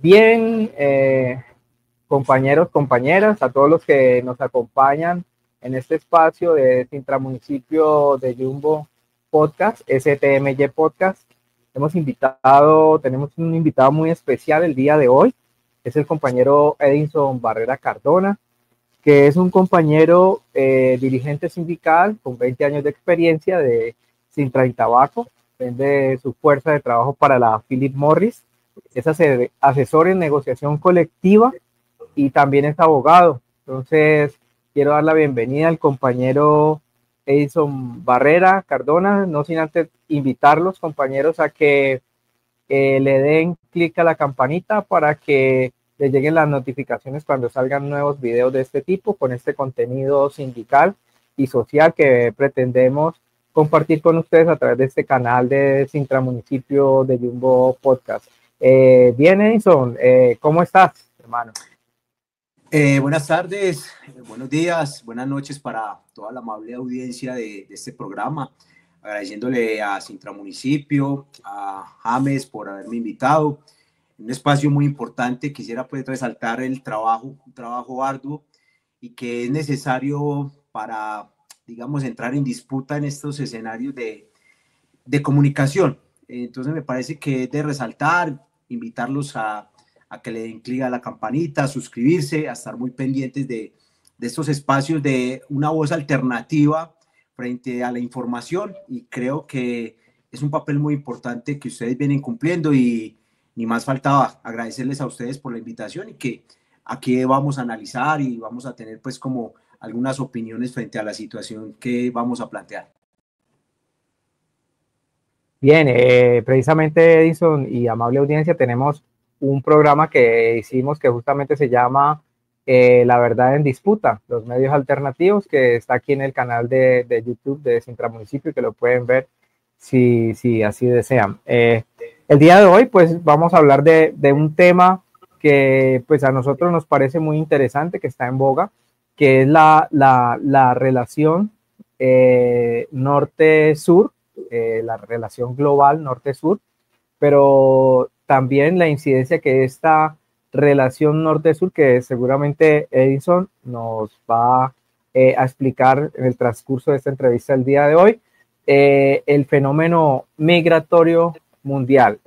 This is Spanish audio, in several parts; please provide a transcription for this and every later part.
Bien, compañeros, compañeras, a todos los que nos acompañan en este espacio de Intramunicipio de Yumbo Podcast, STMY Podcast. Tenemos un invitado muy especial el día de hoy, es el compañero Edinson Barrera Cardona, que es un compañero dirigente sindical con 20 años de experiencia de Sintra y Tabaco, vende su fuerza de trabajo para la Philip Morris, es asesor en negociación colectiva y también es abogado. Entonces, quiero dar la bienvenida al compañero Edinson Barrera Cardona, no sin antes invitarlos, compañeros, a que le den clic a la campanita para que les lleguen las notificaciones cuando salgan nuevos videos de este tipo, con este contenido sindical y social que pretendemos compartir con ustedes a través de este canal de Intramunicipio de Yumbo Podcast. Bien, Edinson, ¿cómo estás, hermano? Buenas tardes, buenos días, buenas noches para toda la amable audiencia de este programa. Agradeciéndole a Intramunicipio, a James por haberme invitado. Un espacio muy importante, quisiera pues resaltar un trabajo arduo y que es necesario para, digamos, entrar en disputa en estos escenarios de comunicación. Entonces me parece que es de resaltar, invitarlos a que le den clic a la campanita, a suscribirse, a estar muy pendientes de estos espacios de una voz alternativa frente a la información, y creo que es un papel muy importante que ustedes vienen cumpliendo, y ni más faltaba agradecerles a ustedes por la invitación, y que aquí vamos a analizar y vamos a tener pues como algunas opiniones frente a la situación que vamos a plantear. Bien, precisamente, Edison y amable audiencia, tenemos un programa que hicimos que justamente se llama La Verdad en Disputa, los medios alternativos, que está aquí en el canal de YouTube de Intramunicipio, que lo pueden ver si así desean. El día de hoy, pues, vamos a hablar de un tema que, pues, a nosotros nos parece muy interesante, que está en boga, que es la relación norte-sur, la relación global norte-sur, pero también la incidencia que esta relación norte-sur, que seguramente Edinson nos va a explicar en el transcurso de esta entrevista el día de hoy, el fenómeno migratorio mundial,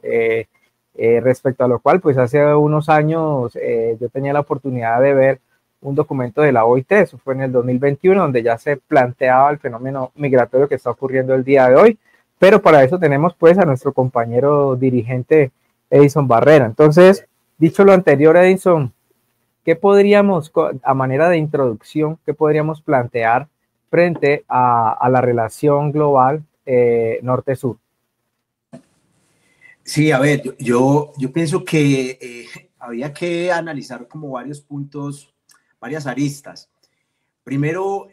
respecto a lo cual, pues hace unos años yo tenía la oportunidad de ver un documento de la OIT, eso fue en el 2021, donde ya se planteaba el fenómeno migratorio que está ocurriendo el día de hoy, pero para eso tenemos pues a nuestro compañero dirigente Edinson Barrera. Entonces, dicho lo anterior, Edinson, ¿qué podríamos, a manera de introducción, qué podríamos plantear frente a la relación global norte-sur? Sí, a ver, yo pienso que había que analizar como varios puntos, varias aristas. Primero,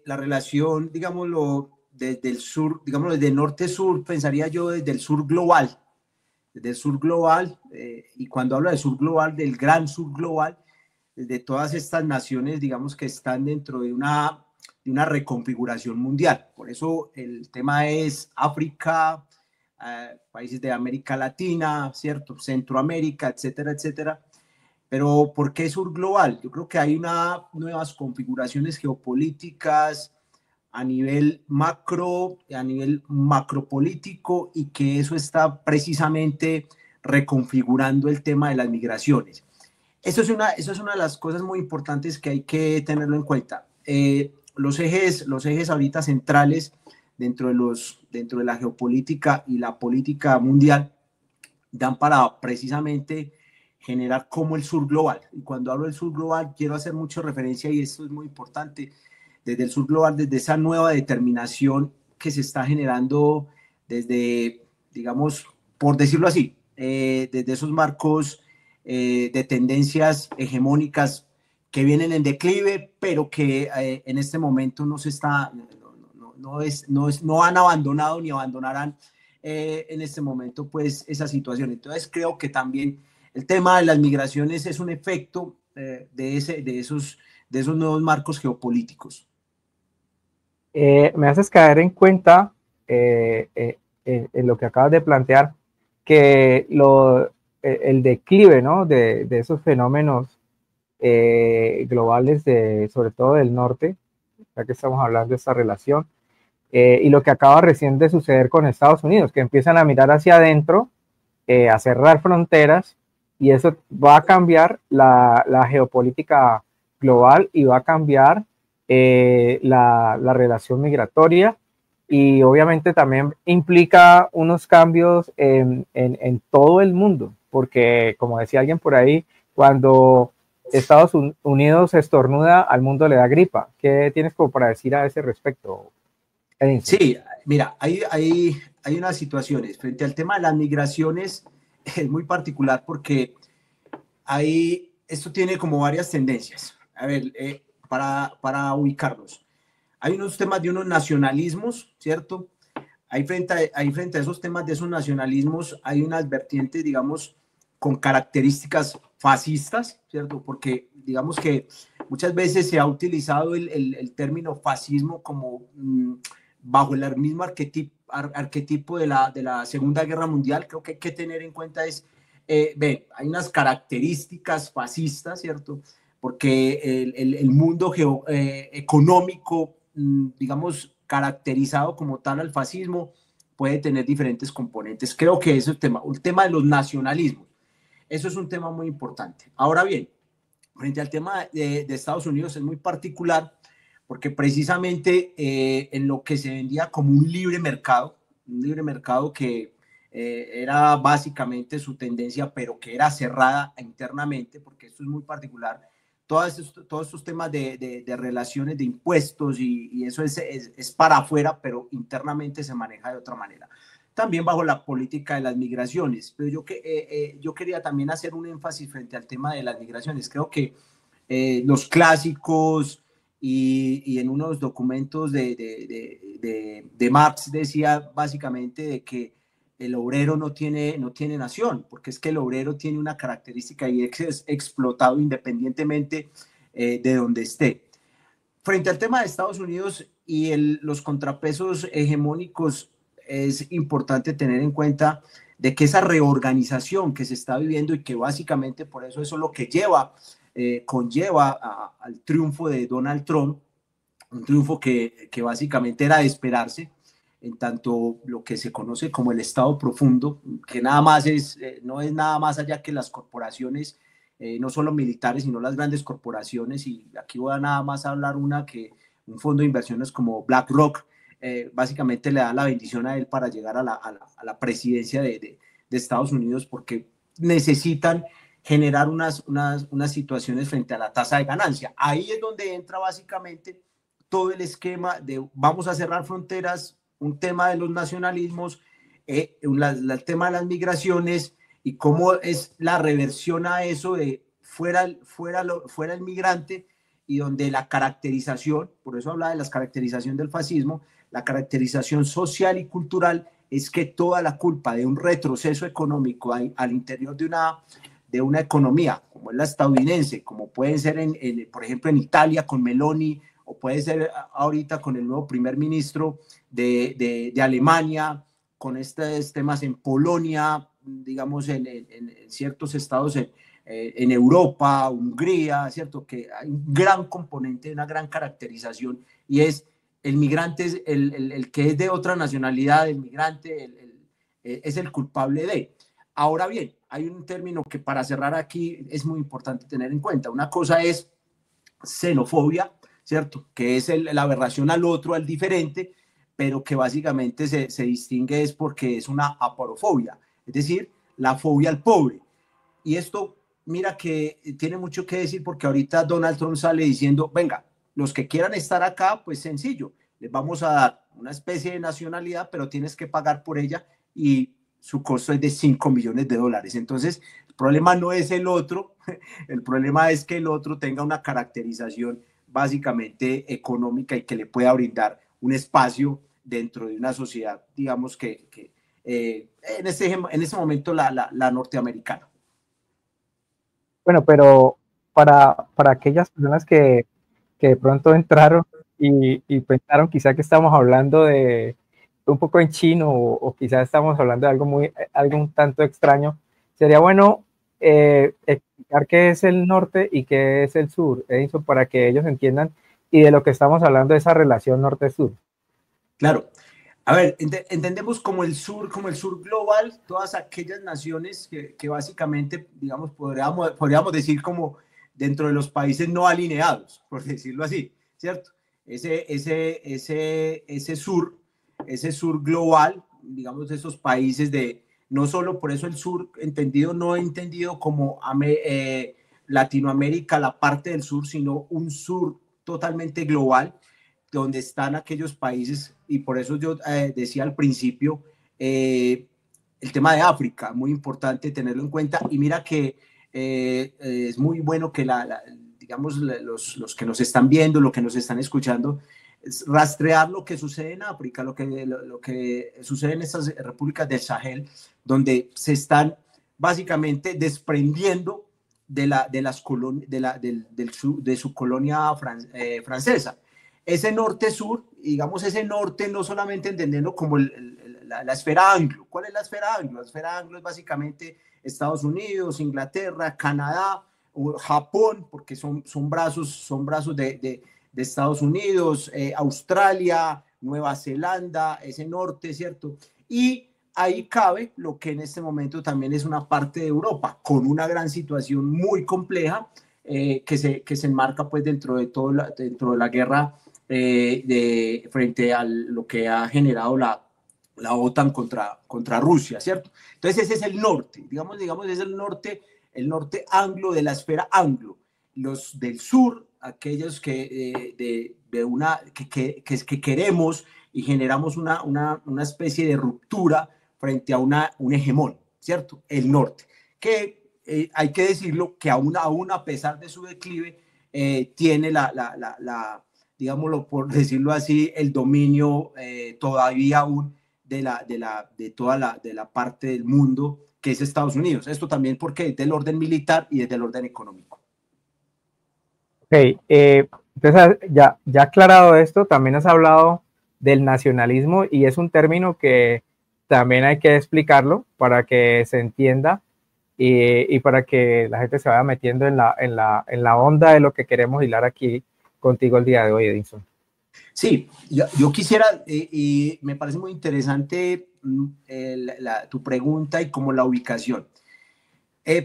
la relación, digámoslo, desde el sur, digámoslo, desde norte-sur, pensaría yo desde el sur global. Desde el sur global, y cuando hablo del sur global, del gran sur global, de todas estas naciones, digamos, que están dentro de una reconfiguración mundial. Por eso el tema es África, países de América Latina, ¿cierto? Centroamérica, etcétera, etcétera. Pero ¿por qué sur global? Yo creo que hay nuevas configuraciones geopolíticas a nivel macro, a nivel macropolítico, y que eso está precisamente reconfigurando el tema de las migraciones. Eso es una de las cosas muy importantes que hay que tenerlo en cuenta. Los ejes ahorita centrales dentro de la geopolítica y la política mundial dan para precisamente generar como el sur global. Y cuando hablo del sur global, quiero hacer mucha referencia, y esto es muy importante, desde el sur global, desde esa nueva determinación que se está generando desde, digamos, por decirlo así, desde esos marcos de tendencias hegemónicas que vienen en declive, pero que en este momento no han abandonado ni abandonarán en este momento pues esa situación. Entonces creo que también el tema de las migraciones es un efecto de esos nuevos marcos geopolíticos. Me haces caer en cuenta en lo que acabas de plantear, que el declive, ¿no? de esos fenómenos globales, sobre todo del norte, ya que estamos hablando de esta relación, y lo que acaba recién de suceder con Estados Unidos, que empiezan a mirar hacia adentro, a cerrar fronteras, y eso va a cambiar la geopolítica global y va a cambiar la relación migratoria, y obviamente también implica unos cambios en todo el mundo, porque como decía alguien por ahí, cuando Estados Unidos estornuda, al mundo le da gripa. ¿Qué tienes como para decir a ese respecto, Edinson? Sí, mira, hay unas situaciones. Frente al tema de las migraciones, es muy particular porque esto tiene como varias tendencias. A ver, para ubicarnos. Hay unos temas de unos nacionalismos, ¿cierto? Frente a esos temas de esos nacionalismos, hay unas vertientes, digamos, con características fascistas, ¿cierto? Porque digamos que muchas veces se ha utilizado el término fascismo como bajo el mismo arquetipo de la Segunda Guerra Mundial. Creo que hay que tener en cuenta hay unas características fascistas, ¿cierto? Porque el mundo económico, digamos, caracterizado como tal al fascismo, puede tener diferentes componentes. Creo que eso es el tema de los nacionalismos. Eso es un tema muy importante. Ahora bien, frente al tema de Estados Unidos es muy particular porque precisamente en lo que se vendía como un libre mercado que era básicamente su tendencia, pero que era cerrada internamente, porque esto es muy particular. Todos estos temas de relaciones de impuestos y eso es para afuera, pero internamente se maneja de otra manera. También bajo la política de las migraciones. Pero yo quería también hacer un énfasis frente al tema de las migraciones. Creo que los clásicos y en unos documentos de Marx decía básicamente de que el obrero no tiene nación, porque es que el obrero tiene una característica y es explotado independientemente de donde esté. Frente al tema de Estados Unidos y los contrapesos hegemónicos, es importante tener en cuenta de que esa reorganización que se está viviendo y que básicamente por eso es lo que conlleva al triunfo de Donald Trump, un triunfo que básicamente era de esperarse, en tanto lo que se conoce como el Estado profundo, que nada más no es nada más allá que las corporaciones, no solo militares, sino las grandes corporaciones, y aquí voy a nada más hablar un fondo de inversiones como BlackRock, básicamente le da la bendición a él para llegar a la presidencia de Estados Unidos, porque necesitan generar unas situaciones frente a la tasa de ganancia. Ahí es donde entra básicamente todo el esquema de vamos a cerrar fronteras, un tema de los nacionalismos, el tema de las migraciones y cómo es la reversión a eso de fuera el migrante, y donde la caracterización, por eso habla de la caracterización del fascismo, la caracterización social y cultural es que toda la culpa de un retroceso económico al interior de una economía como es la estadounidense, como pueden ser por ejemplo en Italia con Meloni, o puede ser ahorita con el nuevo primer ministro de Alemania, con estos temas en Polonia, digamos en ciertos estados en Europa, Hungría, ¿cierto? Que hay un gran componente, una gran caracterización, y es el migrante, el que es de otra nacionalidad, el migrante, es el culpable de. Ahora bien, hay un término que para cerrar aquí es muy importante tener en cuenta. Una cosa es xenofobia, ¿cierto? Que es la aberración al otro, al diferente, pero que básicamente se distingue es porque es una aporofobia, es decir, la fobia al pobre. Y esto, mira que tiene mucho que decir porque ahorita Donald Trump sale diciendo, venga, los que quieran estar acá, pues sencillo, les vamos a dar una especie de nacionalidad, pero tienes que pagar por ella y su costo es de $5 millones. Entonces, el problema no es el otro, el problema es que el otro tenga una caracterización básicamente económica y que le pueda brindar un espacio dentro de una sociedad, digamos en ese momento la norteamericana. Bueno, pero para aquellas personas que de pronto entraron y pensaron quizá que estamos hablando de un poco en chino o quizá estamos hablando de algo un tanto extraño, sería bueno explicar qué es el norte y qué es el sur, Edison, para que ellos entiendan y de lo que estamos hablando, esa relación norte-sur. Claro. A ver, entendemos como el sur global, todas aquellas naciones que básicamente, digamos, podríamos decir como dentro de los países no alineados, por decirlo así, ¿cierto? Ese sur global, digamos, esos países de, no solo por eso el sur entendido, no entendido como Latinoamérica, la parte del sur, sino un sur totalmente global, donde están aquellos países, y por eso yo decía al principio, el tema de África, muy importante tenerlo en cuenta, y mira que es muy bueno que digamos, los que nos están viendo, lo que nos están escuchando, es rastrear lo que sucede en África, lo que sucede en estas repúblicas del Sahel, donde se están básicamente desprendiendo de su colonia francesa. Ese norte-sur, digamos, ese norte no solamente entendiendo como la esfera anglo. ¿Cuál es la esfera anglo? La esfera anglo es básicamente Estados Unidos, Inglaterra, Canadá, Japón, porque son brazos de Estados Unidos, Australia, Nueva Zelanda, ese norte, ¿cierto? Y ahí cabe lo que en este momento también es una parte de Europa, con una gran situación muy compleja que se enmarca pues dentro de la guerra frente a lo que ha generado la OTAN contra Rusia, ¿cierto? Entonces ese es el norte, digamos es el norte anglo de la esfera anglo. Los del sur, aquellos que queremos y generamos una especie de ruptura frente a un hegemón, ¿cierto? El norte, que hay que decirlo que aún a pesar de su declive, tiene digámoslo por decirlo así, el dominio todavía aún de toda la parte del mundo que es Estados Unidos. Esto también porque es del orden militar y es del orden económico. Ok, entonces ya aclarado esto, también has hablado del nacionalismo y es un término que también hay que explicarlo para que se entienda y para que la gente se vaya metiendo en la onda de lo que queremos hilar aquí contigo el día de hoy, Edinson. Sí, yo quisiera, y me parece muy interesante tu pregunta y como la ubicación.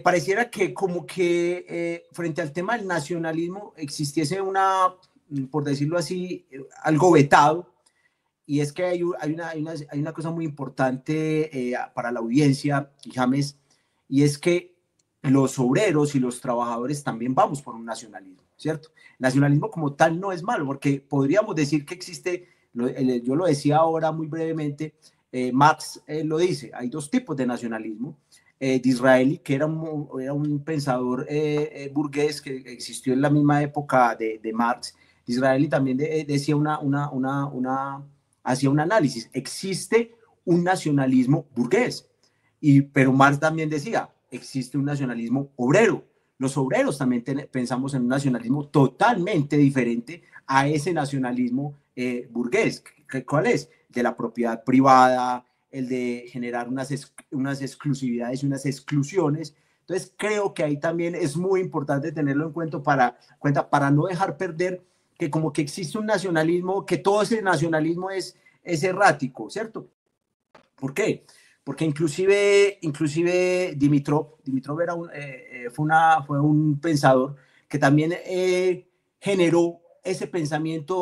Pareciera que como que frente al tema del nacionalismo existiese por decirlo así, algo vetado, y es que hay una cosa muy importante para la audiencia, James, y es que los obreros y los trabajadores también vamos por un nacionalismo, ¿cierto? Nacionalismo como tal no es malo, porque podríamos decir que existe, yo lo decía ahora muy brevemente, Marx lo dice, hay dos tipos de nacionalismo. Disraeli, que era un pensador burgués que existió en la misma época de Marx. Disraeli también decía hacía un análisis. Existe un nacionalismo burgués, pero Marx también decía, existe un nacionalismo obrero. Los obreros también pensamos en un nacionalismo totalmente diferente a ese nacionalismo burgués. ¿Cuál es? De la propiedad privada, el de generar unas exclusividades y unas exclusiones. Entonces creo que ahí también es muy importante tenerlo en cuenta para no dejar perder que como que existe un nacionalismo, que todo ese nacionalismo es errático, ¿cierto? ¿Por qué? Porque inclusive Dimitrov fue un pensador que también generó ese pensamiento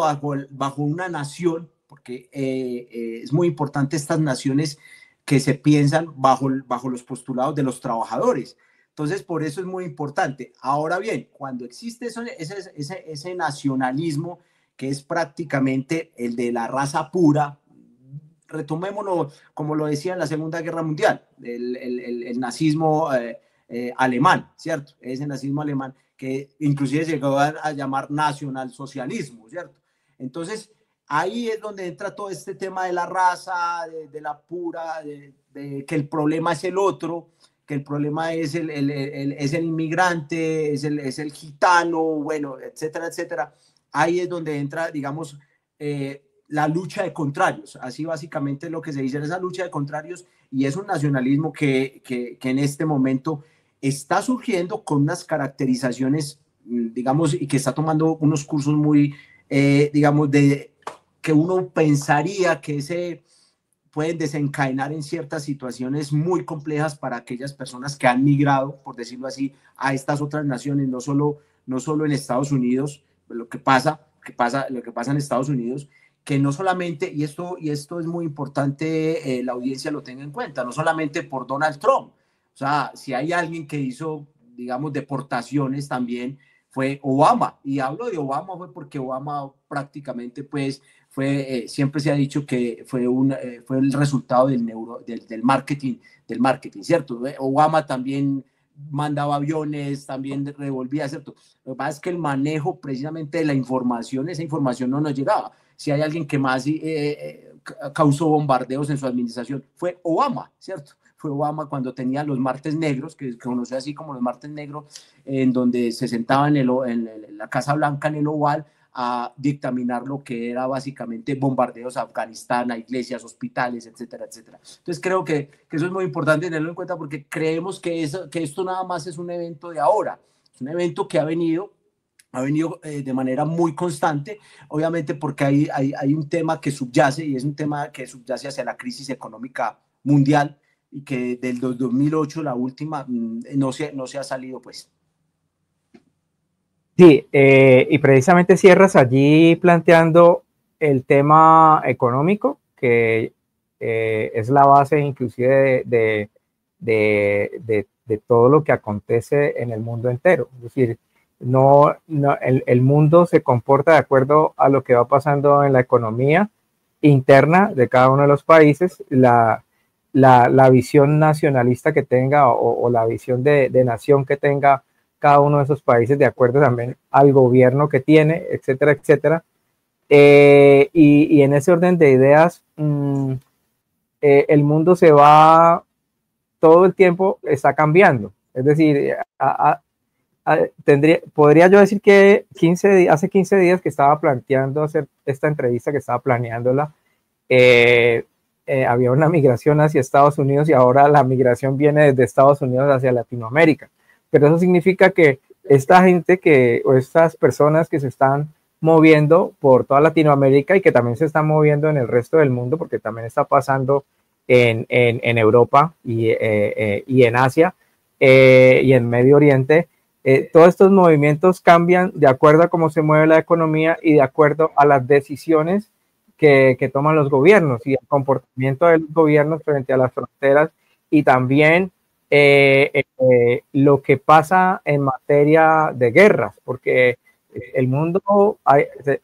bajo una nación, porque es muy importante estas naciones que se piensan bajo los postulados de los trabajadores. Entonces, por eso es muy importante. Ahora bien, cuando existe ese nacionalismo, que es prácticamente el de la raza pura, retomémoslo como lo decía en la Segunda Guerra Mundial, el nazismo alemán, ¿cierto? Ese nazismo alemán que inclusive se llegó a llamar nacionalsocialismo, ¿cierto? Entonces, ahí es donde entra todo este tema de la raza, de la pura, de que el problema es el otro, que el problema es el inmigrante, es el gitano, bueno, etcétera, etcétera. Ahí es donde entra, digamos, la lucha de contrarios. Así básicamente lo que se dice en esa lucha de contrarios, y es un nacionalismo que en este momento está surgiendo con unas caracterizaciones, digamos, y que está tomando unos cursos muy, digamos, que uno pensaría que pueden desencadenar en ciertas situaciones muy complejas para aquellas personas que han migrado, por decirlo así, a estas otras naciones, no solo en Estados Unidos, lo que pasa en Estados Unidos, que no solamente, y esto es muy importante, la audiencia lo tenga en cuenta, no solamente por Donald Trump, o sea, si hay alguien que hizo, digamos, deportaciones también fue Obama, y hablo de Obama fue porque Obama prácticamente pues siempre se ha dicho que fue el resultado del marketing, ¿cierto? Obama también mandaba aviones, también revolvía, ¿cierto? Lo que pasa es que el manejo precisamente de la información, esa información no nos llegaba. Si hay alguien que más causó bombardeos en su administración, fue Obama, ¿cierto? Fue Obama cuando tenía los martes negros, que conoció así como los martes negros, en donde se sentaban en la Casa Blanca, en el Oval, a dictaminar lo que era básicamente bombardeos a Afganistán, a iglesias, hospitales, etcétera, etcétera. Entonces creo que eso es muy importante tenerlo en cuenta porque creemos que esto nada más es un evento de ahora, es un evento que ha venido de manera muy constante, obviamente porque hay un tema que subyace y es un tema que subyace hacia la crisis económica mundial y que del 2008, la última, no se ha salido pues. Sí, y precisamente cierras allí planteando el tema económico, que es la base inclusive de todo lo que acontece en el mundo entero. Es decir, el mundo se comporta de acuerdo a lo que va pasando en la economía interna de cada uno de los países, la visión nacionalista que tenga o la visión de nación que tenga cada uno de esos países de acuerdo también al gobierno que tiene, etcétera, etcétera. Y en ese orden de ideas, el mundo se va, todo el tiempo está cambiando. Es decir, podría yo decir que hace 15 días que estaba planteando hacer esta entrevista, que estaba planeándola, había una migración hacia Estados Unidos y ahora la migración viene desde Estados Unidos hacia Latinoamérica. Pero eso significa que esta gente o estas personas que se están moviendo por toda Latinoamérica y que también se están moviendo en el resto del mundo, porque también está pasando en Europa y en Asia y en Medio Oriente, todos estos movimientos cambian de acuerdo a cómo se mueve la economía y de acuerdo a las decisiones que toman los gobiernos y el comportamiento de los gobiernos frente a las fronteras y también lo que pasa en materia de guerras, porque el mundo,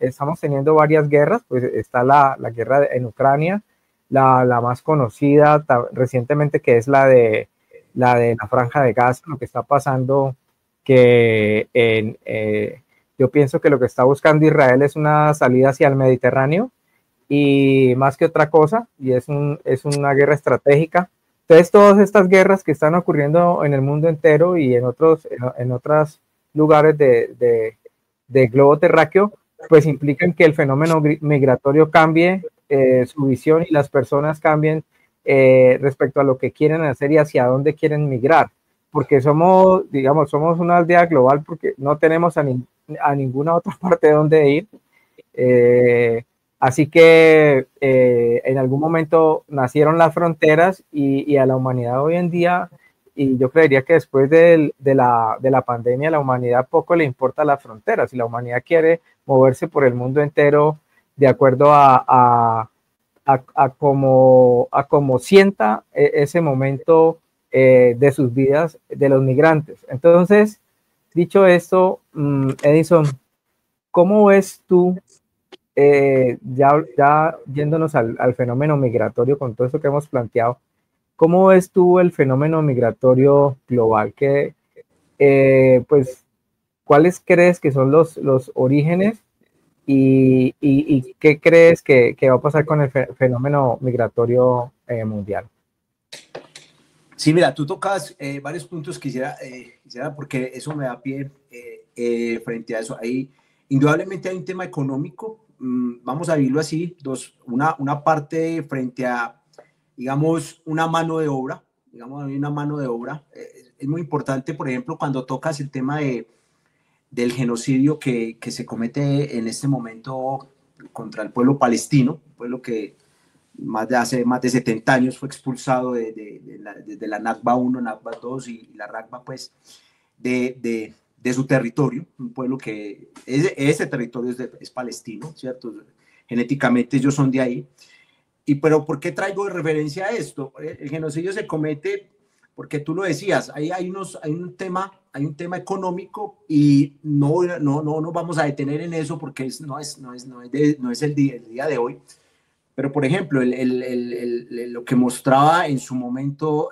estamos teniendo varias guerras, pues está la guerra en Ucrania, la más conocida recientemente, que es la de la Franja de Gaza, lo que está pasando, que yo pienso que lo que está buscando Israel es una salida hacia el Mediterráneo, y más que otra cosa, y es una guerra estratégica. Entonces, todas estas guerras que están ocurriendo en el mundo entero y en otros lugares de globo terráqueo, pues implican que el fenómeno migratorio cambie su visión y las personas cambien respecto a lo que quieren hacer y hacia dónde quieren migrar. Porque somos una aldea global porque no tenemos a ninguna otra parte de donde ir. Así que en algún momento nacieron las fronteras y a la humanidad hoy en día, y yo creería que después de la pandemia, a la humanidad poco le importa las fronteras y la humanidad quiere moverse por el mundo entero de acuerdo a cómo sienta ese momento de sus vidas de los migrantes. Entonces, dicho esto, Edison, ¿cómo ves tú? Ya yéndonos al fenómeno migratorio con todo eso que hemos planteado, ¿cómo ves tú el fenómeno migratorio global? Pues, ¿cuáles crees que son los orígenes y qué crees que va a pasar con el fenómeno migratorio mundial? Sí, mira, tú tocas varios puntos quisiera porque eso me da pie frente a eso. Indudablemente hay un tema económico, vamos a vivirlo así, una parte frente a digamos, una mano de obra, hay una mano de obra. Es muy importante, por ejemplo, cuando tocas el tema del genocidio que se comete en este momento contra el pueblo palestino, un pueblo que hace más de 70 años fue expulsado de la Nakba 1, Nakba 2 y la Rakba, pues, de su territorio, un pueblo que ese territorio es palestino, ¿cierto? Genéticamente ellos son de ahí. Pero ¿por qué traigo de referencia a esto? El genocidio se comete porque tú lo decías, hay un tema económico y no nos vamos a detener en eso porque no es el día de hoy. Pero, por ejemplo, lo que mostraba en su momento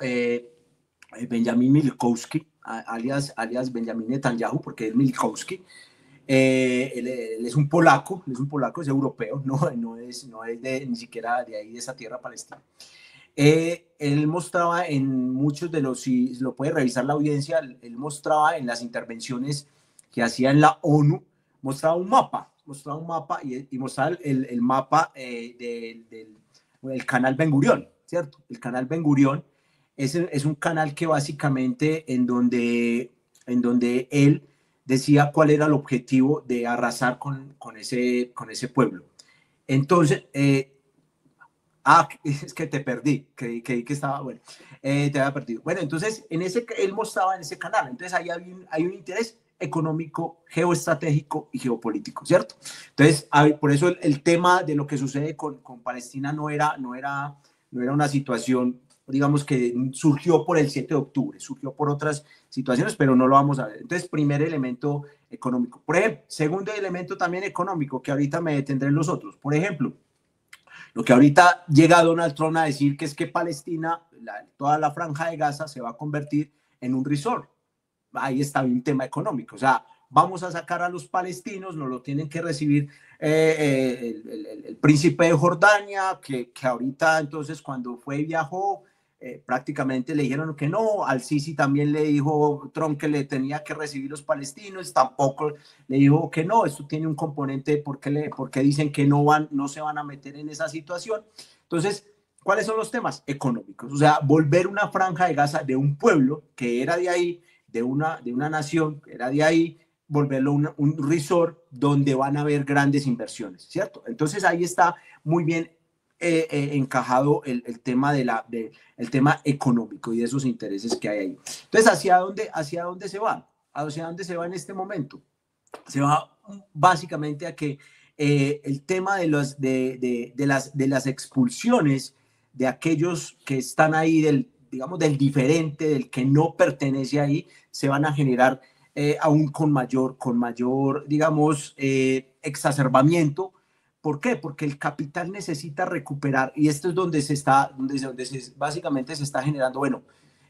Benjamin Milikowski, alias Benjamin Netanyahu, porque es Milikowski, él es un polaco, es europeo, no es ni siquiera de ahí, de esa tierra palestina. Él mostraba en muchos de los, si lo puede revisar la audiencia, él mostraba en las intervenciones que hacía en la ONU, mostraba un mapa y mostraba el mapa del canal Ben Gurión, ¿cierto? El canal Ben Gurión es un canal que básicamente en donde él decía cuál era el objetivo de arrasar con ese pueblo. Entonces, es que te perdí, creí que estaba, bueno, te había perdido. Bueno, entonces, él mostraba en ese canal, entonces ahí hay un interés económico, geoestratégico y geopolítico, ¿cierto? Entonces, por eso el tema de lo que sucede con Palestina no era una situación, digamos, que surgió por el 7 de octubre, surgió por otras situaciones, pero no lo vamos a ver. Entonces, primer elemento económico. Por ejemplo, segundo elemento también económico, que ahorita me detendré en los otros. Por ejemplo, lo que ahorita llega Donald Trump a decir que es que Palestina, toda la franja de Gaza se va a convertir en un resort. Ahí está un tema económico. O sea, vamos a sacar a los palestinos, nos lo tienen que recibir el príncipe de Jordania, que ahorita entonces cuando viajó, prácticamente le dijeron que no. Al Sisi también le dijo Trump que le tenía que recibir los palestinos, tampoco le dijo que no. Esto tiene un componente porque dicen que no se van a meter en esa situación. Entonces, ¿cuáles son los temas económicos? O sea, volver una franja de Gaza de un pueblo que era de ahí, de una nación que era de ahí, volverlo un resort donde van a haber grandes inversiones, ¿cierto? Entonces ahí está muy bien encajado el tema el tema económico y de esos intereses que hay ahí. Entonces, ¿hacia dónde se va? ¿Hacia dónde se va en este momento? Se va básicamente a que el tema de las expulsiones de aquellos que están ahí digamos, del diferente, del que no pertenece ahí, se van a generar aún con mayor, digamos, exacerbamiento. ¿Por qué? Porque el capital necesita recuperar, y esto es donde básicamente se está generando, bueno,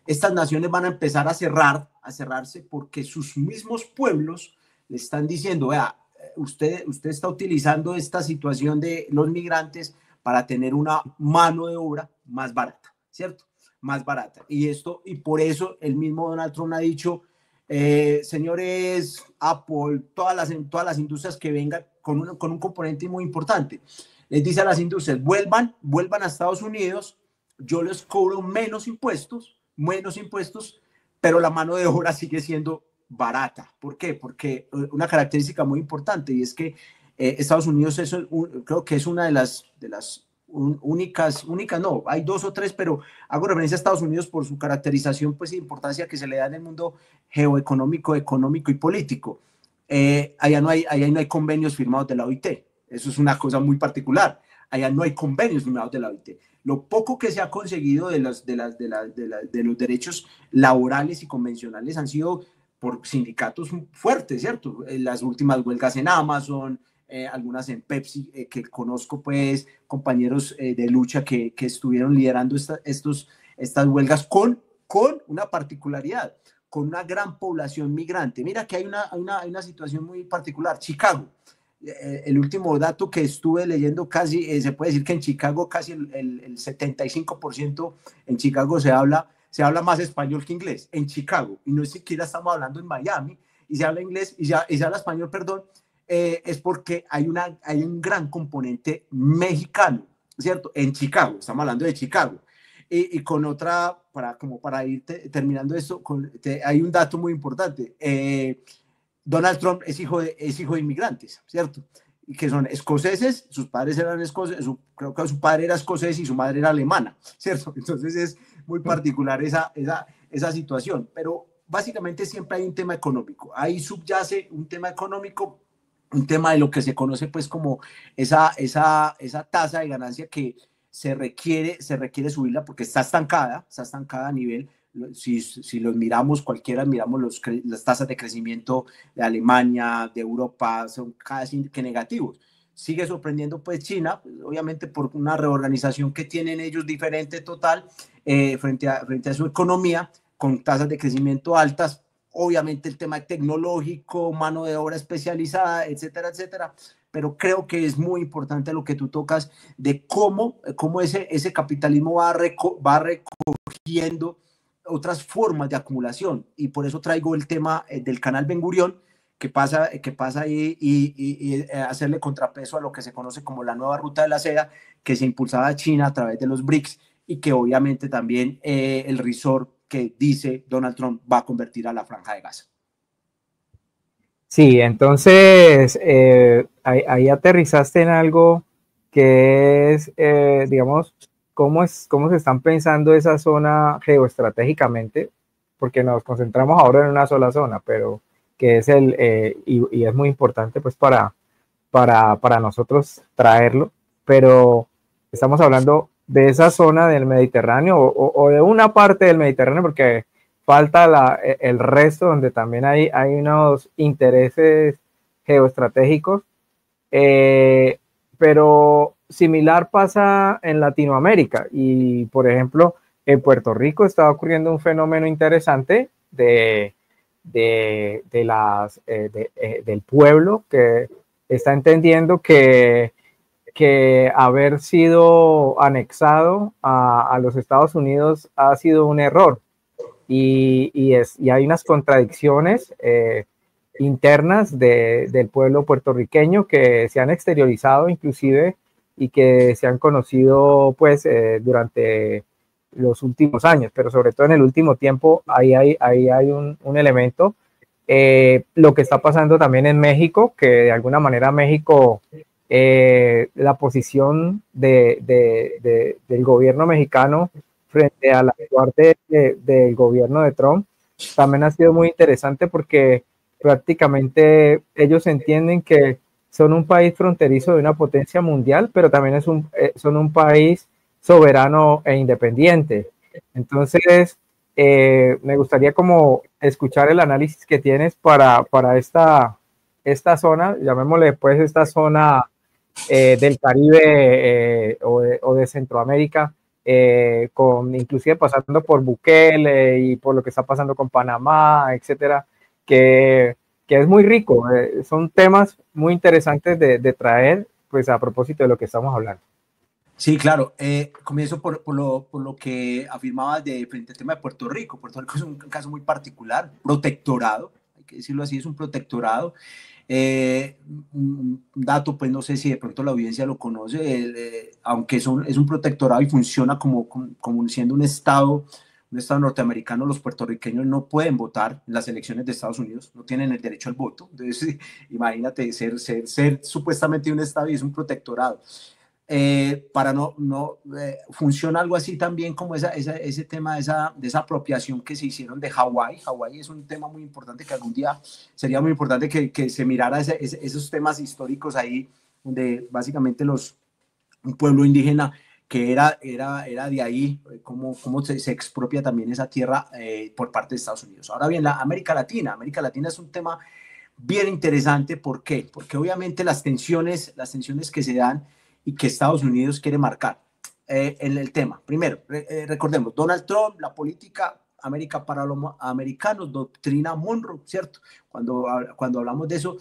estas naciones van a empezar a cerrarse porque sus mismos pueblos le están diciendo, vea, usted está utilizando esta situación de los migrantes para tener una mano de obra más barata, ¿cierto? Más barata. Y por eso el mismo Donald Trump ha dicho, señores Apple, todas las industrias que vengan con un componente muy importante. Les dice a las industrias, vuelvan a Estados Unidos, yo les cobro menos impuestos, pero la mano de obra sigue siendo barata. ¿Por qué? Porque una característica muy importante, y es que Estados Unidos creo que es una de las únicas, no, hay dos o tres, pero hago referencia a Estados Unidos por su caracterización, pues, y importancia que se le da en el mundo geoeconómico, económico y político. Allá no hay convenios firmados de la OIT. Eso es una cosa muy particular. Allá no hay convenios firmados de la OIT. Lo poco que se ha conseguido de los derechos laborales y convencionales han sido por sindicatos fuertes, ¿cierto? Las últimas huelgas en Amazon, algunas en Pepsi, que conozco, pues, compañeros de lucha que estuvieron liderando estas huelgas con una particularidad, con una gran población migrante. Mira que hay una situación muy particular. Chicago, el último dato que estuve leyendo, casi se puede decir que en Chicago casi el 75% en Chicago se habla más español que inglés, en Chicago, y no siquiera estamos hablando en Miami, y se habla inglés, y se habla español, perdón, es porque hay un gran componente mexicano, ¿cierto? En Chicago, estamos hablando de Chicago. Y con otra, como para ir terminando esto, hay un dato muy importante. Donald Trump es hijo de inmigrantes, ¿cierto? Y que son escoceses, sus padres eran escoceses, creo que su padre era escocés y su madre era alemana, ¿cierto? Entonces es muy particular esa situación, pero básicamente siempre hay un tema económico, ahí subyace un tema económico, un tema de lo que se conoce pues como esa tasa de ganancia que se requiere subirla porque está estancada a nivel, si los miramos, cualquiera miramos las tasas de crecimiento de Alemania, de Europa, son casi que negativos. Sigue sorprendiendo pues China, pues, obviamente por una reorganización que tienen ellos diferente total frente a su economía, con tasas de crecimiento altas, obviamente el tema tecnológico, mano de obra especializada, etcétera, etcétera, pero creo que es muy importante lo que tú tocas de cómo ese capitalismo va recogiendo otras formas de acumulación, y por eso traigo el tema del canal Ben Gurión, que pasa ahí y hacerle contrapeso a lo que se conoce como la nueva ruta de la seda, que se impulsaba a China a través de los BRICS, y que obviamente también el resort que dice Donald Trump va a convertir a la Franja de Gaza. Sí, entonces ahí aterrizaste en algo que es, digamos, cómo se están pensando esa zona geoestratégicamente, porque nos concentramos ahora en una sola zona, pero que es y es muy importante pues para nosotros traerlo, pero estamos hablando de esa zona del Mediterráneo o de una parte del Mediterráneo, porque falta el resto donde también hay unos intereses geoestratégicos, pero similar pasa en Latinoamérica y, por ejemplo, en Puerto Rico está ocurriendo un fenómeno interesante del pueblo que está entendiendo que haber sido anexado a los Estados Unidos ha sido un error y hay unas contradicciones internas del pueblo puertorriqueño que se han exteriorizado inclusive y que se han conocido pues durante los últimos años, pero sobre todo en el último tiempo ahí hay un elemento. Lo que está pasando también en México, que de alguna manera México, la posición del gobierno mexicano frente a la actual del gobierno de Trump también ha sido muy interesante porque prácticamente ellos entienden que son un país fronterizo de una potencia mundial, pero también son un país soberano e independiente. Entonces, me gustaría como escuchar el análisis que tienes para esta zona, llamémosle pues esta zona del Caribe o de Centroamérica, inclusive pasando por Bukele y por lo que está pasando con Panamá, etcétera, que es muy rico. Son temas muy interesantes de traer, pues a propósito de lo que estamos hablando. Sí, claro. Comienzo por lo que afirmabas frente al tema de Puerto Rico. Puerto Rico es un caso muy particular, protectorado, hay que decirlo así, es un protectorado. Un dato, pues no sé si de pronto la audiencia lo conoce, aunque es un protectorado y funciona como siendo un estado norteamericano, los puertorriqueños no pueden votar en las elecciones de Estados Unidos, no tienen el derecho al voto. Entonces, imagínate ser supuestamente un estado y es un protectorado. Para funciona algo así también como ese tema de esa apropiación que se hicieron de Hawái. Hawái es un tema muy importante que algún día sería muy importante que se mirara esos temas históricos ahí, donde básicamente un pueblo indígena que era de ahí, cómo se expropia también esa tierra por parte de Estados Unidos. Ahora bien, América Latina es un tema bien interesante. ¿Por qué? Porque obviamente las tensiones que se dan y que Estados Unidos quiere marcar en el tema. Primero, recordemos, Donald Trump, la política América para los americanos, doctrina Monroe, ¿cierto? Cuando hablamos de eso,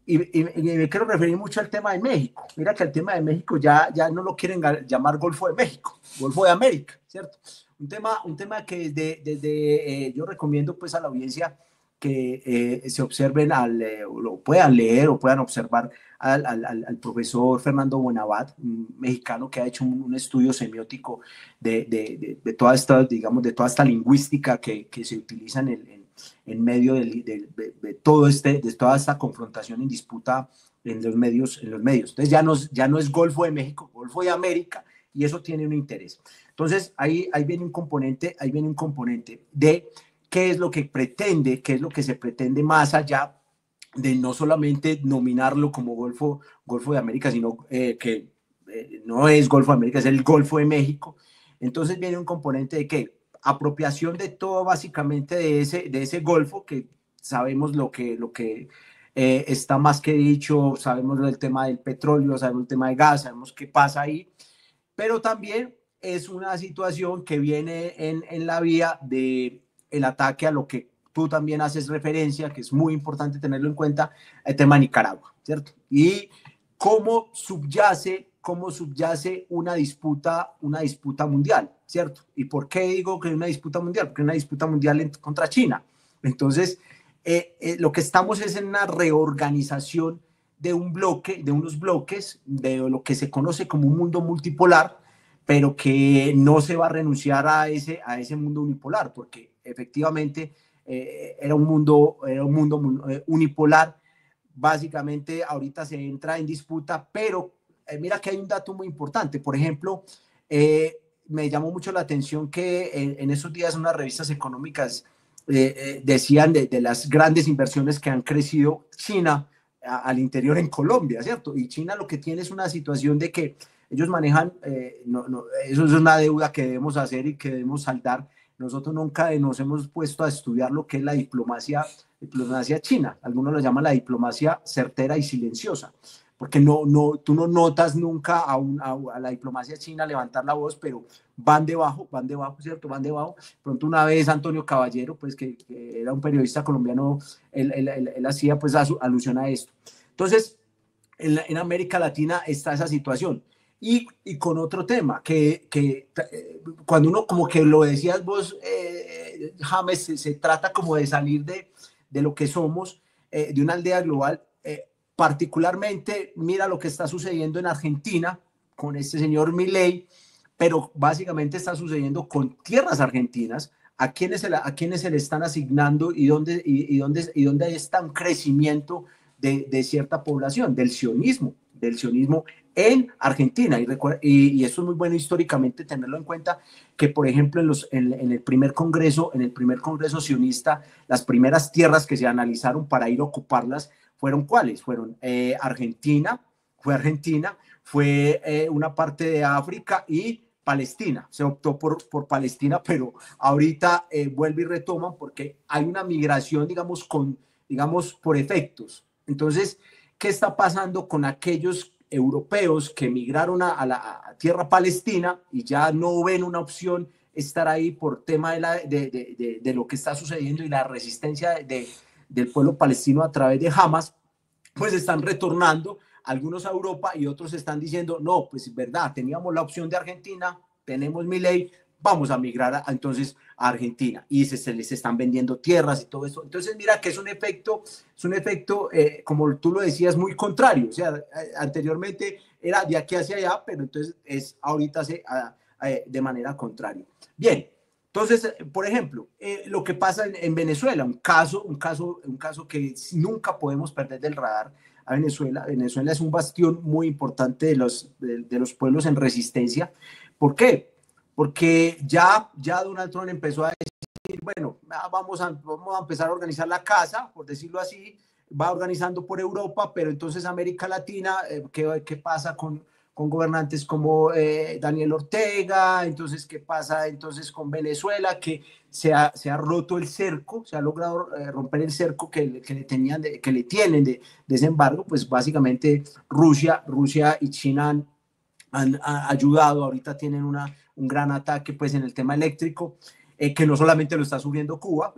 y me quiero referir mucho al tema de México. Mira que el tema de México ya no lo quieren llamar Golfo de México, Golfo de América, ¿cierto? Un tema que desde yo recomiendo pues a la audiencia que se observen, lo puedan leer o puedan observar al profesor Fernando Buenabad, un mexicano que ha hecho un estudio semiótico de toda esta, digamos, de toda esta lingüística que se utiliza en medio de toda esta confrontación en disputa en los medios. Entonces ya no es Golfo de México, Golfo de América, y eso tiene un interés. Entonces ahí viene un componente de qué es lo que se pretende más allá de no solamente nominarlo como Golfo de América, sino que no es Golfo de América, es el Golfo de México. Entonces viene un componente de que apropiación de todo básicamente de ese Golfo, que sabemos lo que está más que dicho, sabemos el tema del petróleo, sabemos el tema de gas, sabemos qué pasa ahí, pero también es una situación que viene en la vía del ataque a lo que tú también haces referencia, que es muy importante tenerlo en cuenta, el tema de Nicaragua, ¿cierto? Y cómo subyace una disputa mundial, ¿cierto? ¿Y por qué digo que es una disputa mundial? Porque es una disputa mundial contra China. Entonces, lo que estamos es en una reorganización de unos bloques, de lo que se conoce como un mundo multipolar, pero que no se va a renunciar a ese mundo unipolar, porque efectivamente era un mundo unipolar. Básicamente ahorita se entra en disputa, pero mira que hay un dato muy importante. Por ejemplo, me llamó mucho la atención que en esos días unas revistas económicas decían de las grandes inversiones que han crecido China al interior en Colombia, ¿cierto? Y China lo que tiene es una situación de que ellos manejan, eso es una deuda que debemos hacer y que debemos saldar. Nosotros nunca nos hemos puesto a estudiar lo que es la diplomacia china. Algunos lo llaman la diplomacia certera y silenciosa, porque tú no notas nunca a la diplomacia china levantar la voz, pero van debajo, ¿cierto? Van debajo. Pronto una vez Antonio Caballero, pues que era un periodista colombiano, él hacía pues alusión a esto. Entonces, en América Latina está esa situación. Y con otro tema, que cuando uno, como que lo decías vos, James, se trata como de salir de lo que somos, de una aldea global. Particularmente, mira lo que está sucediendo en Argentina con este señor Milei, pero básicamente está sucediendo con tierras argentinas, a quienes se le están asignando y dónde está un crecimiento de cierta población, del sionismo en Argentina. Y eso es muy bueno históricamente tenerlo en cuenta, que por ejemplo en el primer congreso sionista, las primeras tierras que se analizaron para ir a ocuparlas fueron ¿cuáles? Fueron Argentina, fue una parte de África y Palestina. Se optó por Palestina, pero ahorita vuelve y retoman porque hay una migración, digamos, por efectos. Entonces, ¿qué está pasando con aquellos europeos que emigraron a la tierra palestina y ya no ven una opción estar ahí por tema de lo que está sucediendo y la resistencia del pueblo palestino a través de Hamas? Pues están retornando algunos a Europa y otros están diciendo, no, pues es verdad, teníamos la opción de Argentina, tenemos Milei, vamos a migrar entonces a Argentina, y se les están vendiendo tierras y todo eso. Entonces mira que es un efecto como tú lo decías, muy contrario. O sea, anteriormente era de aquí hacia allá, pero entonces es ahorita de manera contraria. Bien, entonces, por ejemplo, lo que pasa en Venezuela, un caso que nunca podemos perder del radar a Venezuela. Venezuela es un bastión muy importante de los pueblos en resistencia. ¿Por qué? Porque ya Donald Trump empezó a decir, bueno, vamos a empezar a organizar la casa, por decirlo así, va organizando por Europa, pero entonces América Latina, ¿qué pasa con gobernantes como Daniel Ortega? Entonces, ¿qué pasa entonces con Venezuela? Que se ha roto el cerco, se ha logrado romper el cerco que le tienen de ese embargo. Pues básicamente Rusia y China han ayudado. Ahorita tienen un gran ataque pues en el tema eléctrico, que no solamente lo está sufriendo Cuba.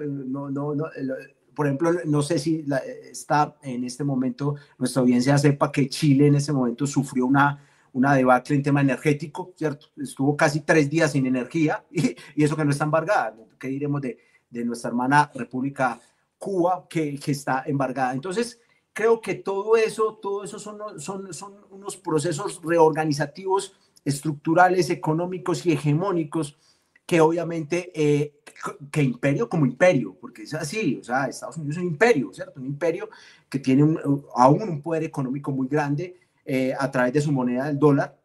Por ejemplo, no sé si está en este momento, nuestra audiencia sepa que Chile en ese momento sufrió una debacle en tema energético, ¿cierto? Estuvo casi 3 días sin energía, y eso que no está embargada. ¿Qué diremos de nuestra hermana República Cuba, que está embargada? Entonces, creo que todo eso son unos procesos reorganizativos, estructurales, económicos y hegemónicos que obviamente, que imperio como imperio, porque es así, o sea, Estados Unidos es un imperio, ¿cierto? Un imperio que tiene aún un poder económico muy grande a través de su moneda, del dólar,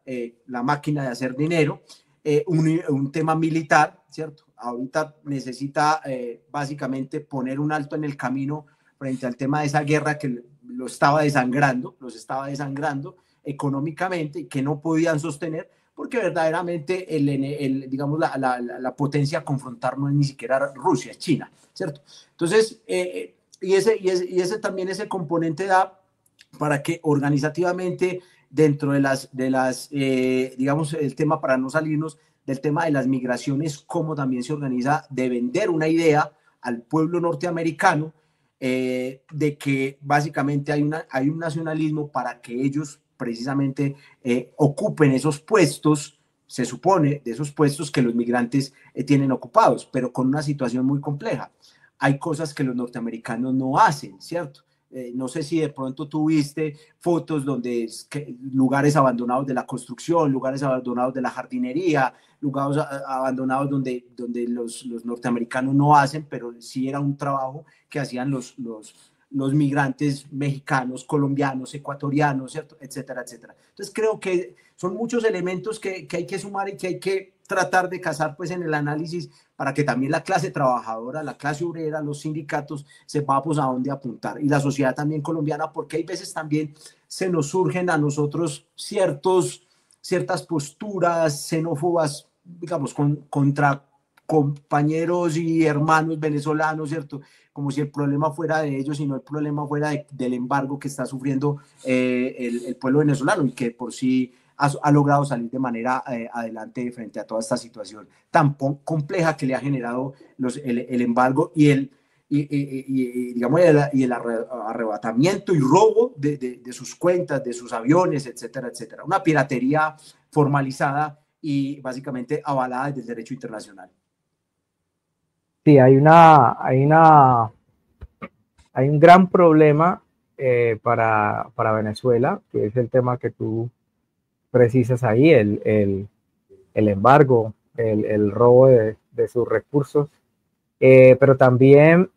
la máquina de hacer dinero, un tema militar, ¿cierto? Ahorita necesita básicamente poner un alto en el camino frente al tema de esa guerra que los estaba desangrando económicamente y que no podían sostener, porque verdaderamente digamos, la potencia a confrontar no es ni siquiera Rusia, es China, ¿cierto? Entonces, ese también ese componente da para que organizativamente dentro digamos, el tema para no salirnos del tema de las migraciones, cómo también se organiza de vender una idea al pueblo norteamericano de que básicamente hay un nacionalismo para que ellos precisamente ocupen esos puestos, se supone, de esos puestos que los migrantes tienen ocupados, pero con una situación muy compleja. Hay cosas que los norteamericanos no hacen, ¿cierto? No sé si de pronto tuviste fotos donde lugares abandonados de la construcción, lugares abandonados de la jardinería, lugares abandonados donde los norteamericanos no hacen, pero sí era un trabajo que hacían los migrantes mexicanos, colombianos, ecuatorianos, ¿cierto? Etcétera, etcétera. Entonces creo que son muchos elementos que hay que sumar y que hay que tratar de casar pues en el análisis para que también la clase trabajadora, la clase obrera, los sindicatos sepamos a dónde apuntar y la sociedad también colombiana, porque hay veces también se nos surgen a nosotros ciertas posturas xenófobas, digamos, contra compañeros y hermanos venezolanos, ¿cierto? Como si el problema fuera de ellos y no el problema fuera del embargo que está sufriendo el pueblo venezolano y que por sí ha logrado salir de manera adelante frente a toda esta situación tan compleja que le ha generado el embargo digamos, el arrebatamiento y robo de sus cuentas, de sus aviones, etcétera, etcétera. Una piratería formalizada y básicamente avalada desde el derecho internacional. Sí, hay un gran problema para Venezuela, que es el tema que tú precisas ahí, el embargo, el robo de sus recursos. Pero también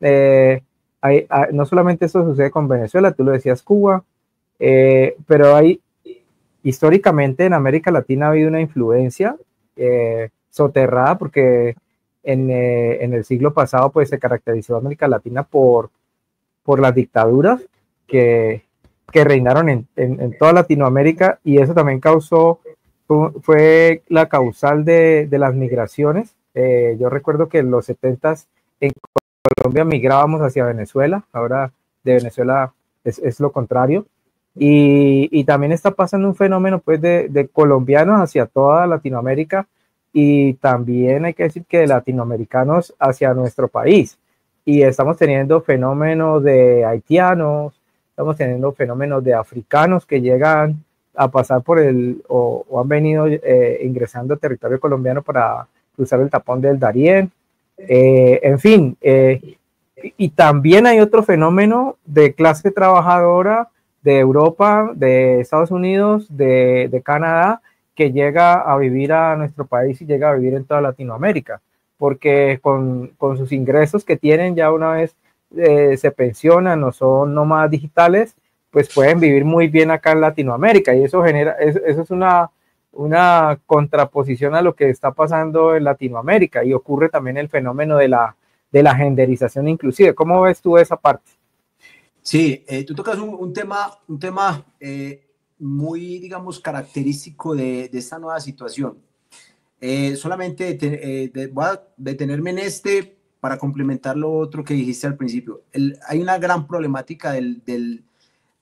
no solamente eso sucede con Venezuela, tú lo decías, Cuba, pero históricamente en América Latina ha habido una influencia soterrada porque en el siglo pasado pues se caracterizó América Latina por las dictaduras que reinaron en toda Latinoamérica, y eso también fue la causal de las migraciones. Yo recuerdo que en los 70s en Colombia migrábamos hacia Venezuela, ahora de Venezuela es lo contrario. Y también está pasando un fenómeno pues de colombianos hacia toda Latinoamérica, y también hay que decir que de latinoamericanos hacia nuestro país. Y estamos teniendo fenómenos de haitianos, estamos teniendo fenómenos de africanos que llegan a pasar o han venido ingresando al territorio colombiano para cruzar el tapón del Darién. En fin, y también hay otro fenómeno de clase trabajadora de Europa, de Estados Unidos, de Canadá, que llega a vivir a nuestro país y llega a vivir en toda Latinoamérica, porque con sus ingresos que tienen ya una vez se pensionan o son nómadas digitales, pues pueden vivir muy bien acá en Latinoamérica, y eso es una contraposición a lo que está pasando en Latinoamérica, y ocurre también el fenómeno de la genderización inclusive. ¿Cómo ves tú esa parte? Sí, tú tocas un tema muy, digamos, característico de esta nueva situación. Solamente voy a detenerme en para complementar lo otro que dijiste al principio. Hay una gran problemática de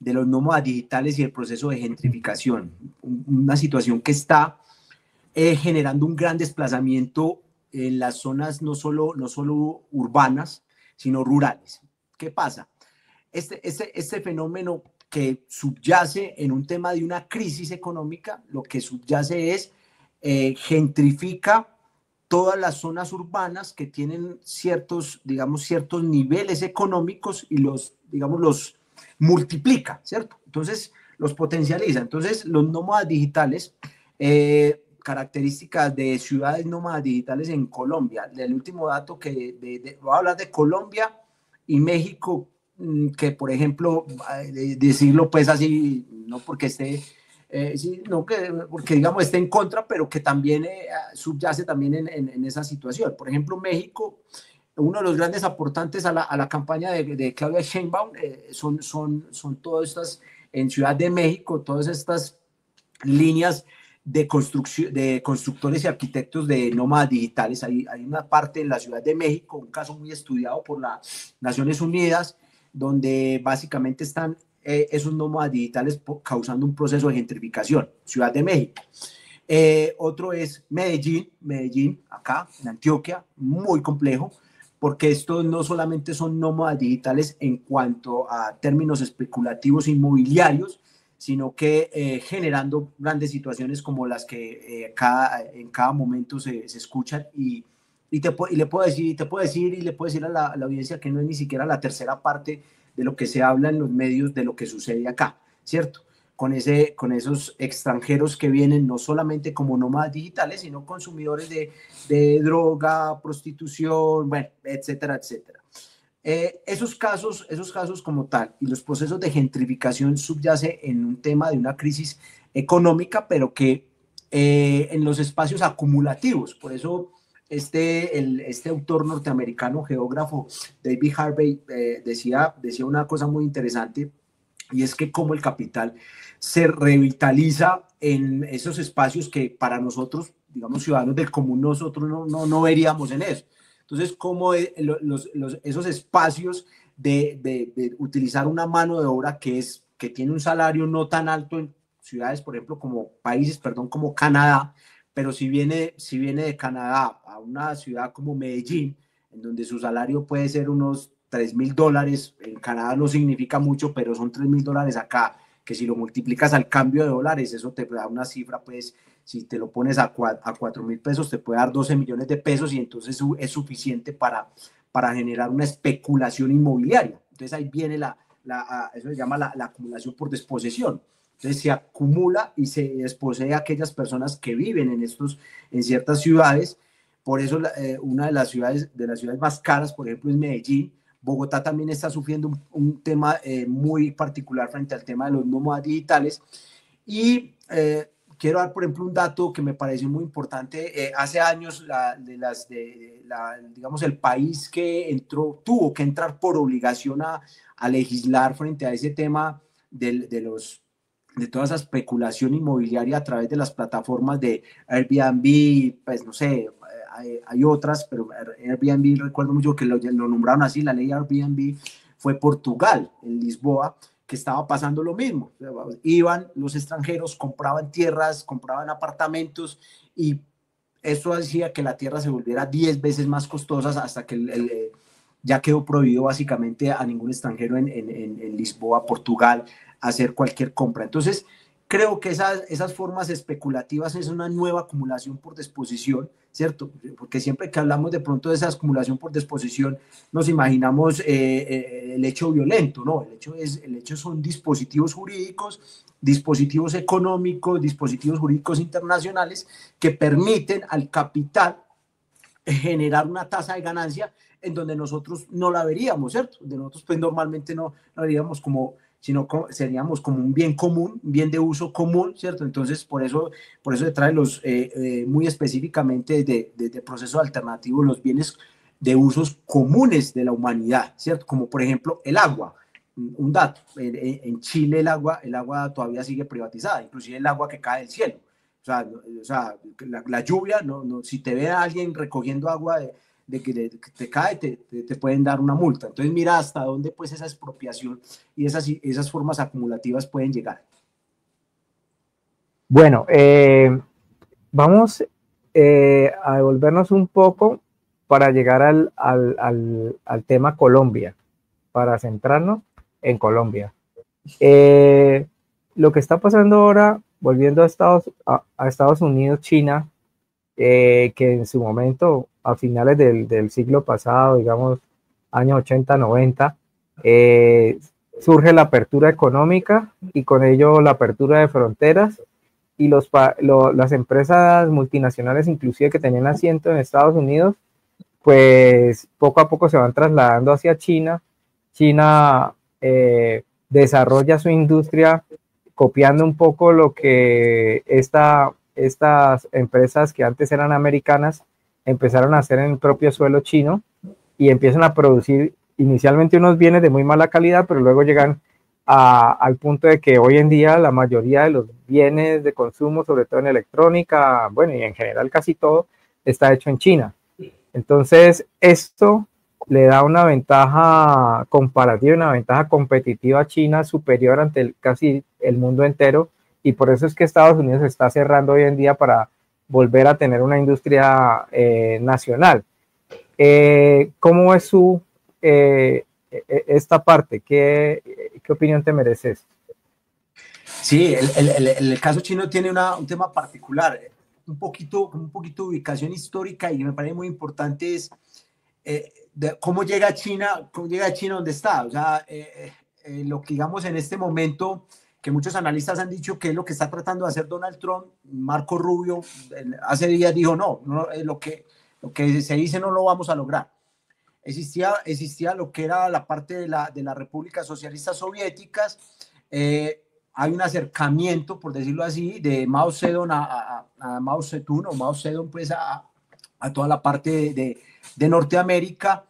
los nómadas digitales y el proceso de gentrificación, una situación que está generando un gran desplazamiento en las zonas no solo urbanas, sino rurales. ¿Qué pasa? Este fenómeno que subyace en un tema de una crisis económica, lo que subyace es gentrifica todas las zonas urbanas que tienen ciertos niveles económicos y multiplica, ¿cierto? Entonces los potencializa. Entonces los nómadas digitales, características de ciudades nómadas digitales en Colombia. El último dato voy a hablar de Colombia y México, que por ejemplo, decirlo pues así, no porque esté, sí, no porque digamos esté en contra, pero que también subyace también en esa situación. Por ejemplo, México, uno de los grandes aportantes a la campaña de Claudia Sheinbaum son todas estas, en Ciudad de México, todas estas líneas de construcción, de constructores y arquitectos de nómadas digitales. Hay una parte en la Ciudad de México, un caso muy estudiado por las Naciones Unidas, donde básicamente están esos nómadas digitales causando un proceso de gentrificación. Ciudad de México. Otro es Medellín, acá en Antioquia, muy complejo, porque estos no solamente son nómadas digitales en cuanto a términos especulativos inmobiliarios, sino que generando grandes situaciones como las que en cada momento se escuchan y le puedo decir a la audiencia que no es ni siquiera la tercera parte de lo que se habla en los medios de lo que sucede acá, ¿cierto? Con esos extranjeros que vienen no solamente como nómadas digitales, sino consumidores de droga, prostitución, bueno, etcétera, etcétera. Esos casos como tal y los procesos de gentrificación subyace en un tema de una crisis económica, pero que en los espacios acumulativos. Por eso este autor norteamericano, geógrafo David Harvey, decía una cosa muy interesante, y es que cómo el capital se revitaliza en esos espacios que para nosotros, digamos, ciudadanos del común, nosotros no veríamos en eso. Entonces, cómo esos espacios de utilizar una mano de obra que tiene un salario no tan alto en ciudades, por ejemplo, como Canadá, pero si viene de Canadá a una ciudad como Medellín, en donde su salario puede ser unos $3,000, en Canadá no significa mucho, pero son $3,000 acá, que si lo multiplicas al cambio de dólares, eso te da una cifra, pues, si te lo pones a 4,000 pesos, te puede dar 12 millones de pesos y entonces es suficiente para generar una especulación inmobiliaria. Entonces ahí viene eso se llama la acumulación por desposesión. Entonces se acumula y se desposee a aquellas personas que viven en ciertas ciudades. Por eso una de las ciudades más caras, por ejemplo, es Medellín. Bogotá también está sufriendo un tema muy particular frente al tema de los nómadas digitales. Y quiero dar, por ejemplo, un dato que me pareció muy importante. Hace años, digamos, el país que tuvo que entrar por obligación a legislar frente a ese tema de toda esa especulación inmobiliaria a través de las plataformas de Airbnb, pues no sé, hay otras, pero Airbnb recuerdo mucho que lo nombraron así, la ley Airbnb fue Portugal, en Lisboa, que estaba pasando lo mismo. Iban los extranjeros, compraban tierras, compraban apartamentos y eso hacía que la tierra se volviera 10 veces más costosa hasta que ya quedó prohibido básicamente a ningún extranjero en Lisboa, Portugal, hacer cualquier compra. Entonces, creo que esas formas especulativas es una nueva acumulación por disposición, ¿cierto? Porque siempre que hablamos de pronto de esa acumulación por disposición, nos imaginamos el hecho violento, ¿no? El hecho son dispositivos jurídicos, dispositivos económicos, dispositivos jurídicos internacionales que permiten al capital generar una tasa de ganancia en donde nosotros no la veríamos, ¿cierto? De nosotros pues normalmente no la veríamos seríamos como un bien común, un bien de uso común, ¿cierto? Entonces, por eso se trae muy específicamente de procesos alternativos los bienes de usos comunes de la humanidad, ¿cierto? Como por ejemplo el agua. Un dato, en Chile el agua todavía sigue privatizada, inclusive el agua que cae del cielo. O sea la lluvia, si te ve a alguien recogiendo agua de que te cae, te pueden dar una multa. Entonces mira hasta dónde pues esa expropiación y esas formas acumulativas pueden llegar. Bueno, vamos a devolvernos un poco para llegar al tema Colombia, para centrarnos en Colombia. Lo que está pasando ahora, volviendo a Estados Unidos, China, que en su momento, a finales del siglo pasado, digamos, años 80, 90, surge la apertura económica y con ello la apertura de fronteras y las empresas multinacionales inclusive que tenían asiento en Estados Unidos, pues poco a poco se van trasladando hacia China. China desarrolla su industria copiando un poco lo que estas empresas que antes eran americanas empezaron a hacer en el propio suelo chino y empiezan a producir inicialmente unos bienes de muy mala calidad, pero luego llegan al punto de que hoy en día la mayoría de los bienes de consumo, sobre todo en electrónica, bueno, y en general casi todo, está hecho en China. Entonces, esto le da una ventaja comparativa, una ventaja competitiva a China superior ante casi el mundo entero, y por eso es que Estados Unidos está cerrando hoy en día para volver a tener una industria nacional. ¿Cómo es esta parte? ¿Qué opinión te mereces? Sí, el caso chino tiene un tema particular, un poquito de ubicación histórica, y me parece muy importante es cómo llega a China donde está. O sea, lo que digamos en este momento, que muchos analistas han dicho que es lo que está tratando de hacer Donald Trump. Marco Rubio hace días dijo, no, lo que se dice no lo vamos a lograr. Existía lo que era la parte de las repúblicas socialistas soviéticas. Hay un acercamiento, por decirlo así, de Mao Zedong a Mao Zedong, o Mao Zedong pues a toda la parte de Norteamérica.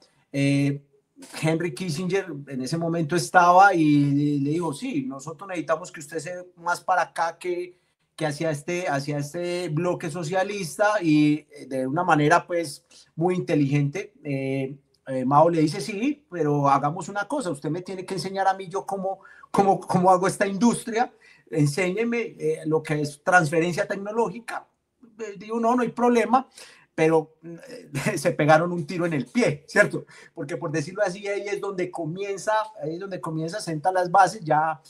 Henry Kissinger en ese momento estaba y le dijo, sí, nosotros necesitamos que usted sea más para acá que hacia este bloque socialista, y de una manera pues muy inteligente. Mao le dice, sí, pero hagamos una cosa, usted me tiene que enseñar a mí yo cómo hago esta industria, enséñeme lo que es transferencia tecnológica. Digo, no hay problema, pero se pegaron un tiro en el pie, ¿cierto? Porque por decirlo así, ahí es donde comienza, sentar las bases. Ya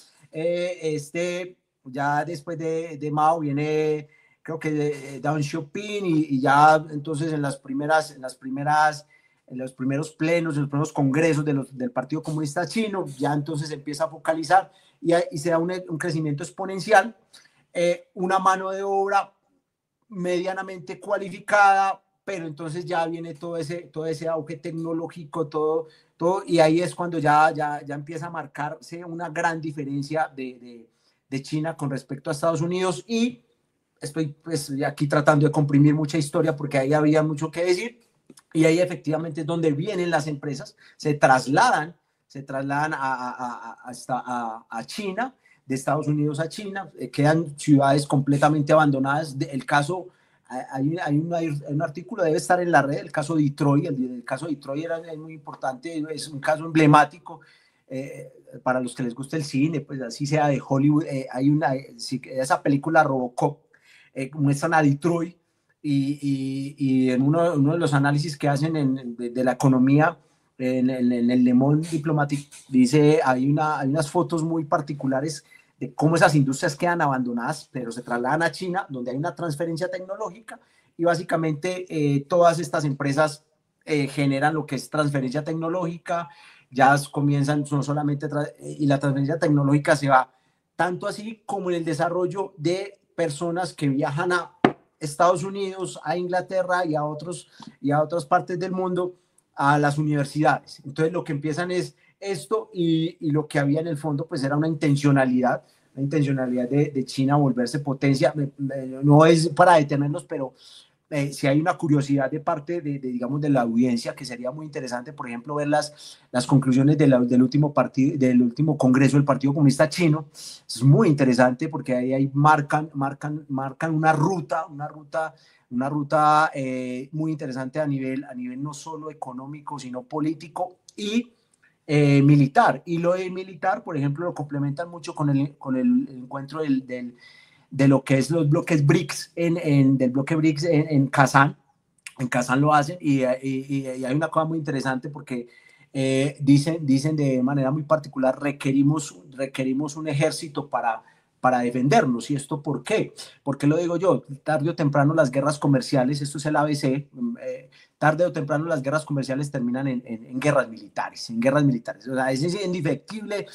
después de Mao viene, creo que Deng Xiaoping, y ya entonces en los primeros plenos, en los primeros congresos del Partido Comunista Chino, ya entonces se empieza a focalizar y se da un crecimiento exponencial, una mano de obra medianamente cualificada, pero entonces ya viene todo ese auge tecnológico, todo, y ahí es cuando ya empieza a marcarse una gran diferencia de China con respecto a Estados Unidos. Y estoy pues aquí tratando de comprimir mucha historia porque ahí había mucho que decir, y ahí efectivamente es donde vienen las empresas, se trasladan a China, de Estados Unidos a China, quedan ciudades completamente abandonadas. El caso, hay un artículo, debe estar en la red, el caso de Detroit. El caso de Detroit es muy importante, es un caso emblemático. Para los que les gusta el cine, pues así sea de Hollywood, esa película Robocop, muestran a Detroit, y en uno de los análisis que hacen de la economía, en el Le Monde Diplomatique, dice, hay unas fotos muy particulares de cómo esas industrias quedan abandonadas, pero se trasladan a China, donde hay una transferencia tecnológica, y básicamente todas estas empresas generan lo que es transferencia tecnológica. Ya comienzan no solamente, y la transferencia tecnológica se va tanto así como en el desarrollo de personas que viajan a Estados Unidos, a Inglaterra y a otras partes del mundo, a las universidades. Entonces lo que empiezan es esto, y lo que había en el fondo pues era una intencionalidad de China volverse potencia. No es para detenernos, pero si hay una curiosidad de parte digamos, de la audiencia, que sería muy interesante, por ejemplo, ver las conclusiones del último congreso del Partido Comunista Chino. Es muy interesante porque ahí marcan una ruta muy interesante a nivel no solo económico, sino político y militar. Y lo de militar, por ejemplo, lo complementan mucho con el encuentro de lo que es los bloques BRICS, del bloque BRICS en Kazán. En Kazán lo hacen, y hay una cosa muy interesante porque dicen de manera muy particular, requerimos un ejército para defendernos. ¿Y esto por qué? ¿Por qué lo digo yo? Tarde o temprano las guerras comerciales, esto es el ABC, tarde o temprano las guerras comerciales terminan en guerras militares, en guerras militares. O sea, es indefectible.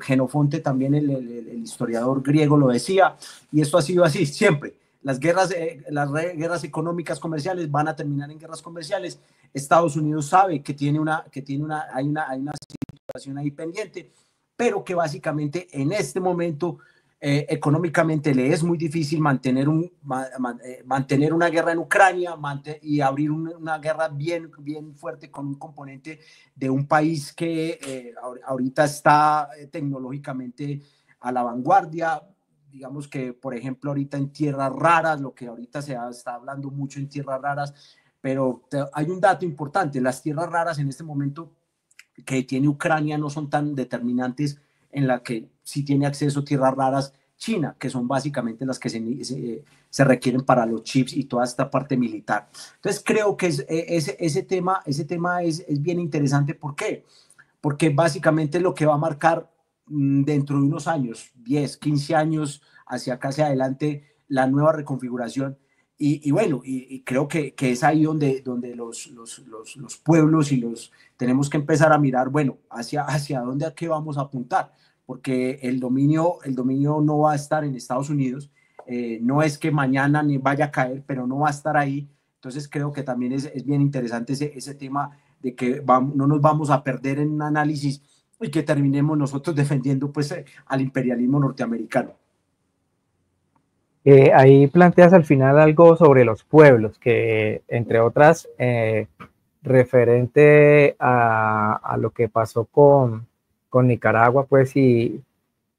Genofonte, también el historiador griego, lo decía, y esto ha sido así siempre. Las guerras económicas comerciales van a terminar en guerras comerciales. Estados Unidos sabe que hay una situación ahí pendiente, pero que básicamente en este momento económicamente le es muy difícil mantener una guerra en Ucrania y abrir una guerra bien fuerte con un componente de un país que ahorita está tecnológicamente a la vanguardia. Digamos que, por ejemplo, ahorita en tierras raras, lo que ahorita está hablando mucho en tierras raras, pero hay un dato importante: las tierras raras en este momento que tiene Ucrania no son tan determinantes, en la que sí tiene acceso a tierras raras China, que son básicamente las que se requieren para los chips y toda esta parte militar. Entonces creo que ese tema es bien interesante. ¿Por qué? Porque básicamente lo que va a marcar dentro de unos años, 10, 15 años hacia acá, hacia adelante, la nueva reconfiguración. Y bueno, y creo que es ahí donde los pueblos tenemos que empezar a mirar, bueno, hacia dónde, a qué vamos a apuntar, porque el dominio no va a estar en Estados Unidos. No es que mañana ni vaya a caer, pero no va a estar ahí. Entonces creo que también es bien interesante ese tema de que no nos vamos a perder en un análisis y que terminemos nosotros defendiendo pues al imperialismo norteamericano. Ahí planteas al final algo sobre los pueblos, que entre otras, referente a lo que pasó con Nicaragua, pues, y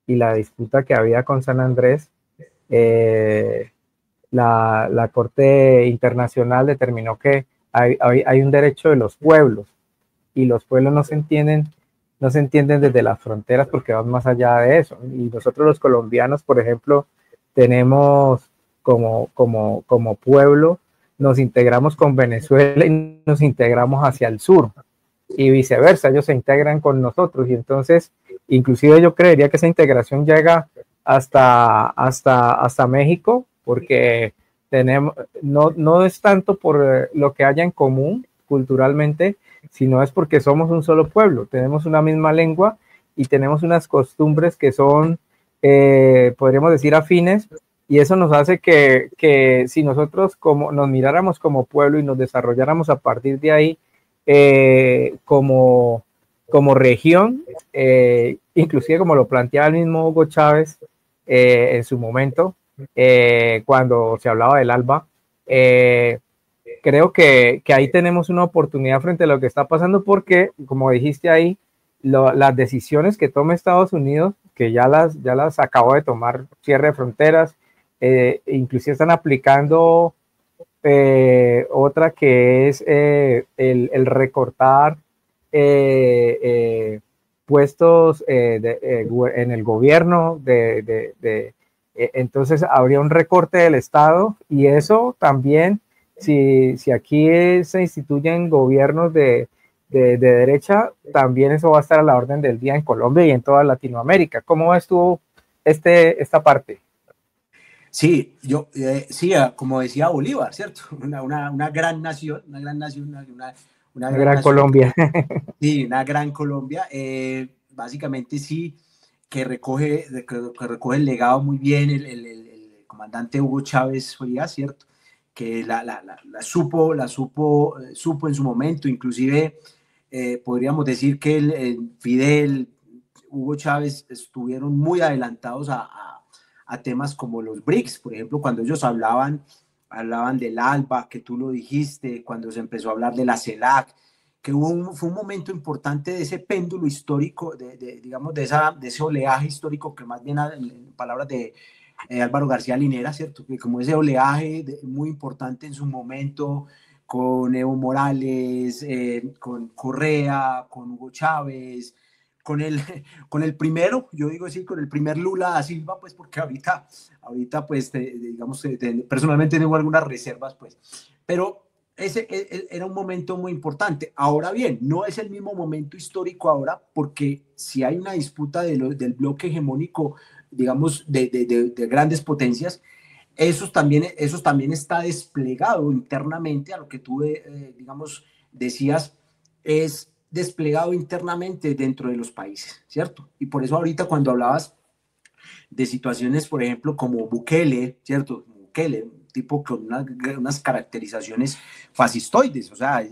la disputa que había con San Andrés, la Corte Internacional determinó que hay un derecho de los pueblos, y los pueblos no se entienden desde las fronteras, porque van más allá de eso. Y nosotros los colombianos, por ejemplo, tenemos como pueblo, nos integramos con Venezuela y nos integramos hacia el sur, y viceversa, ellos se integran con nosotros, y entonces inclusive yo creería que esa integración llega hasta México, porque no es tanto por lo que haya en común culturalmente, sino es porque somos un solo pueblo, tenemos una misma lengua y tenemos unas costumbres que son, podríamos decir, afines, y eso nos hace que si nosotros nos miráramos como pueblo y nos desarrolláramos a partir de ahí, como región, inclusive como lo planteaba el mismo Hugo Chávez en su momento, cuando se hablaba del ALBA. Creo que ahí tenemos una oportunidad frente a lo que está pasando, porque, como dijiste ahí, las decisiones que toma Estados Unidos, que ya las acabó de tomar, cierre de fronteras, inclusive están aplicando otra que es el recortar puestos en el gobierno, entonces habría un recorte del Estado, y eso también, si aquí se instituyen gobiernos de derecha, también eso va a estar a la orden del día en Colombia y en toda Latinoamérica. ¿Cómo ves tú esta parte? Sí, sí, como decía Bolívar, ¿cierto? Una gran nación, una gran Gran nación. Colombia. Sí, una gran Colombia. Básicamente sí, que recoge el legado muy bien el comandante Hugo Chávez Frías, ¿cierto? Que supo en su momento. Inclusive podríamos decir que Fidel, Hugo Chávez estuvieron muy adelantados a temas como los BRICS, por ejemplo, cuando ellos hablaban del ALBA, que tú lo dijiste, cuando se empezó a hablar de la CELAC, que fue un momento importante de ese péndulo histórico, digamos, de ese oleaje histórico, que más bien, en palabras de Álvaro García Linera, ¿cierto? Que como ese oleaje muy importante en su momento, con Evo Morales, con Correa, con Hugo Chávez, con el primero, yo digo así, con el primer Lula da Silva, pues porque ahorita pues, digamos, personalmente tengo algunas reservas, pues, pero era un momento muy importante. Ahora bien, no es el mismo momento histórico ahora, porque si hay una disputa del bloque hegemónico, digamos, de grandes potencias, esos también está desplegado internamente a lo que tú, digamos, decías, es desplegado internamente dentro de los países, ¿cierto? Y por eso ahorita cuando hablabas de situaciones, por ejemplo, como Bukele, ¿cierto? Bukele, un tipo con unas caracterizaciones fascistoides, o sea,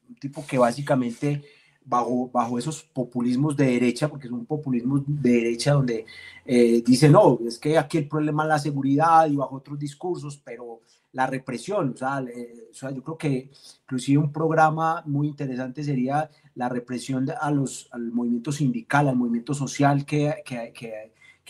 un tipo que básicamente bajo esos populismos de derecha, porque es un populismo de derecha donde dice, no, es que aquí el problema es la seguridad y bajo otros discursos, pero la represión, o sea, yo creo que inclusive un programa muy interesante sería la represión al movimiento sindical, al movimiento social que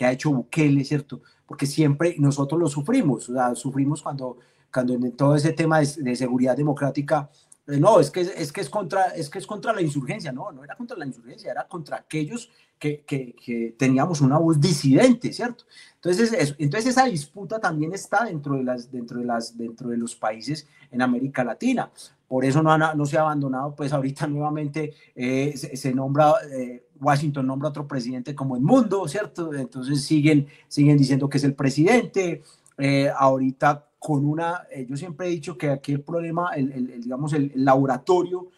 ha hecho Bukele, ¿cierto? Porque siempre nosotros lo sufrimos, o sea, sufrimos cuando en todo ese tema de seguridad democrática, no, es que es contra la insurgencia, no era contra la insurgencia, era contra aquellos que teníamos una voz disidente, ¿cierto? Entonces esa disputa también está dentro de los países en América Latina. Por eso no se ha abandonado, pues ahorita nuevamente se nombra, Washington nombra otro presidente como el mundo, ¿cierto? Entonces siguen diciendo que es el presidente. Ahorita yo siempre he dicho que aquí el problema, digamos, el laboratorio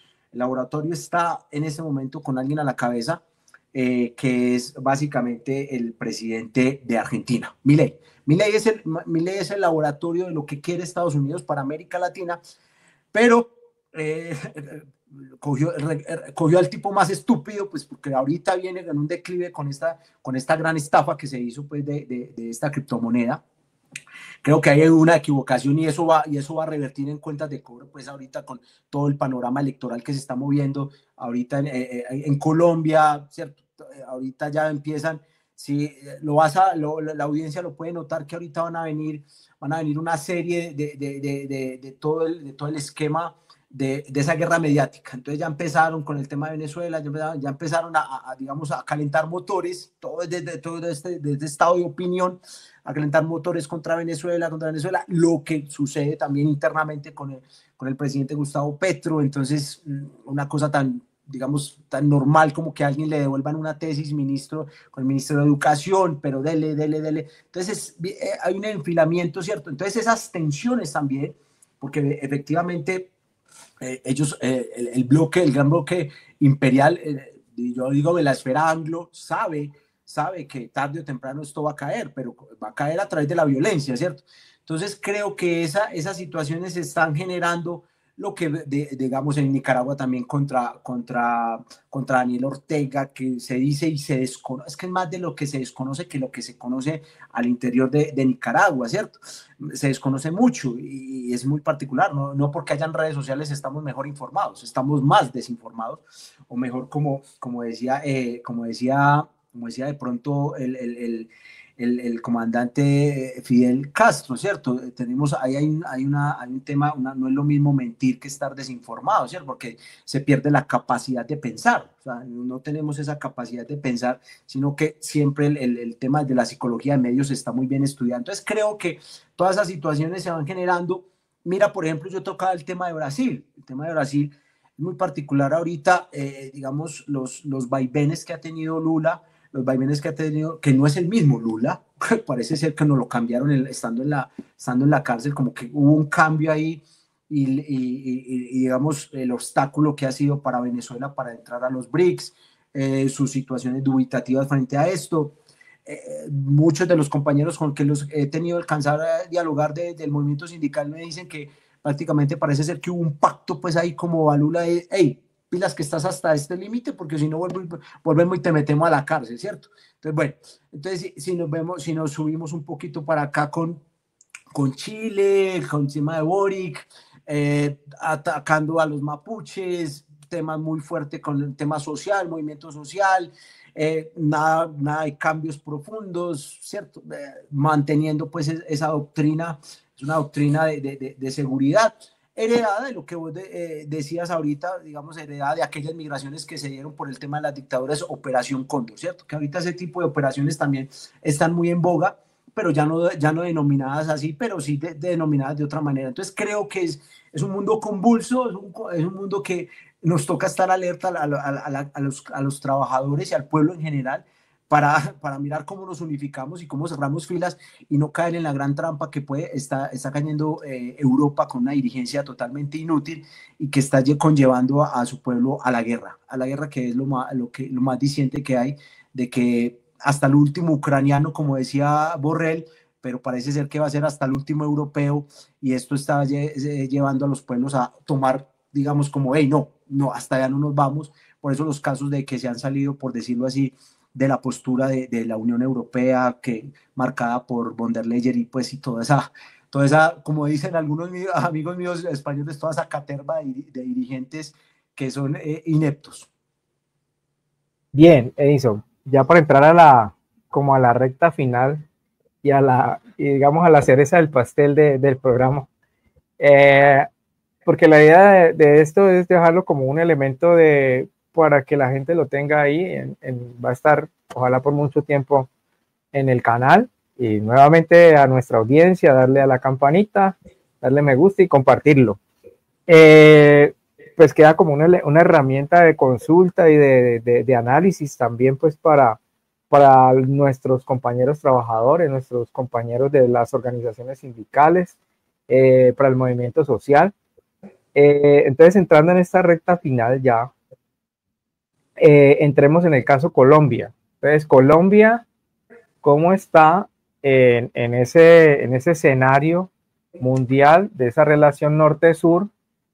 está en ese momento con alguien a la cabeza, que es básicamente el presidente de Argentina, Milei. Milei es el laboratorio de lo que quiere Estados Unidos para América Latina, pero eh, cogió al tipo más estúpido, pues porque ahorita viene en un declive con esta gran estafa que se hizo pues de esta criptomoneda. Creo que hay una equivocación y eso va a revertir en cuentas de cobro, pues ahorita con todo el panorama electoral que se está moviendo ahorita en Colombia, ¿cierto? Ahorita ya empiezan, si la audiencia lo puede notar que ahorita van a venir una serie de todo el esquema de esa guerra mediática. Entonces ya empezaron con el tema de Venezuela, ya empezaron digamos, a calentar motores, todo desde estado de opinión, a calentar motores contra Venezuela, lo que sucede también internamente con el presidente Gustavo Petro. Entonces, una cosa tan, digamos, tan normal como que a alguien le devuelvan una tesis con el ministro de Educación, pero dele. Entonces, hay un enfilamiento, ¿cierto? Entonces, esas tensiones también, porque efectivamente el gran bloque imperial, yo digo de la esfera anglo, sabe que tarde o temprano esto va a caer, pero va a caer a través de la violencia, ¿cierto? Entonces creo que esas situaciones están generando lo que, digamos, en Nicaragua también contra Daniel Ortega, que se dice y se desconoce, es que es más de lo que se desconoce que lo que se conoce al interior de Nicaragua, ¿cierto? Se desconoce mucho y es muy particular, no porque hayan redes sociales estamos mejor informados, estamos más desinformados, o mejor como decía de pronto el comandante Fidel Castro, ¿cierto? Ahí hay un tema, no es lo mismo mentir que estar desinformado, ¿cierto? Porque se pierde la capacidad de pensar, o sea, no tenemos esa capacidad de pensar, sino que siempre el tema de la psicología de medios está muy bien estudiado. Entonces creo que todas esas situaciones se van generando. Mira, por ejemplo, yo tocaba el tema de Brasil, es muy particular ahorita, digamos, los vaivenes que ha tenido Lula, los vaivenes que ha tenido, que no es el mismo Lula, parece ser que nos lo cambiaron estando en la cárcel, como que hubo un cambio ahí y digamos el obstáculo que ha sido para Venezuela para entrar a los BRICS, sus situaciones dubitativas frente a esto. Muchos de los compañeros con que los he tenido alcanzar a dialogar del movimiento sindical me dicen que prácticamente parece ser que hubo un pacto pues ahí como a Lula de, hey, pilas que estás hasta este límite porque si no volvemos y te metemos a la cárcel, ¿cierto? Entonces, bueno, entonces si nos subimos un poquito para acá con Chile, con el tema de Boric, atacando a los mapuches, temas muy fuertes con el tema social, movimiento social, nada de cambios profundos, ¿cierto? Manteniendo pues esa doctrina, es una doctrina de seguridad, heredada de lo que vos decías ahorita, digamos, heredada de aquellas migraciones que se dieron por el tema de las dictaduras, Operación Cóndor, ¿cierto? Que ahorita ese tipo de operaciones también están muy en boga, pero ya no denominadas así, pero sí denominadas de otra manera. Entonces creo que es un mundo convulso, es un mundo que nos toca estar alerta a los trabajadores y al pueblo en general para mirar cómo nos unificamos y cómo cerramos filas y no caer en la gran trampa que está cayendo Europa con una dirigencia totalmente inútil y que está conllevando a su pueblo a la guerra que es lo más diciente que hay, de que hasta el último ucraniano, como decía Borrell, pero parece ser que va a ser hasta el último europeo, y esto está llevando a los pueblos a tomar, digamos, como, hey, no, no, hasta allá no nos vamos. Por eso los casos de que se han salido, por decirlo así, de la postura de la Unión Europea, que marcada por von der Leyen y pues y toda esa, como dicen algunos amigos míos españoles, toda esa caterva de dirigentes que son ineptos. Bien, Edison, ya para entrar como a la recta final y digamos a la cereza del pastel del programa, porque la idea de esto es dejarlo como un elemento para que la gente lo tenga ahí, va a estar ojalá por mucho tiempo en el canal, y nuevamente a nuestra audiencia darle a la campanita, darle me gusta y compartirlo. Pues queda como una herramienta de consulta y de análisis también pues para nuestros compañeros trabajadores, nuestros compañeros de las organizaciones sindicales, para el movimiento social. Entonces, entrando en esta recta final ya, entremos en el caso Colombia. Entonces, Colombia, ¿cómo está en ese escenario mundial de esa relación norte-sur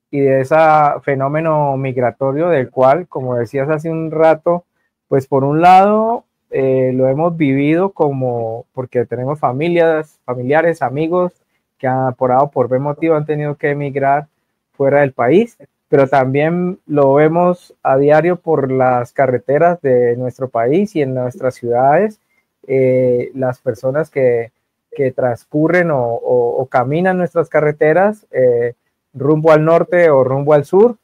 y de ese fenómeno migratorio del cual, como decías hace un rato, pues por un lado lo hemos vivido porque tenemos familiares, amigos que por A o por B motivo han tenido que emigrar fuera del país, pero también lo vemos a diario por las carreteras de nuestro país y en nuestras ciudades, las personas que transcurren o caminan nuestras carreteras rumbo al norte o rumbo al sur,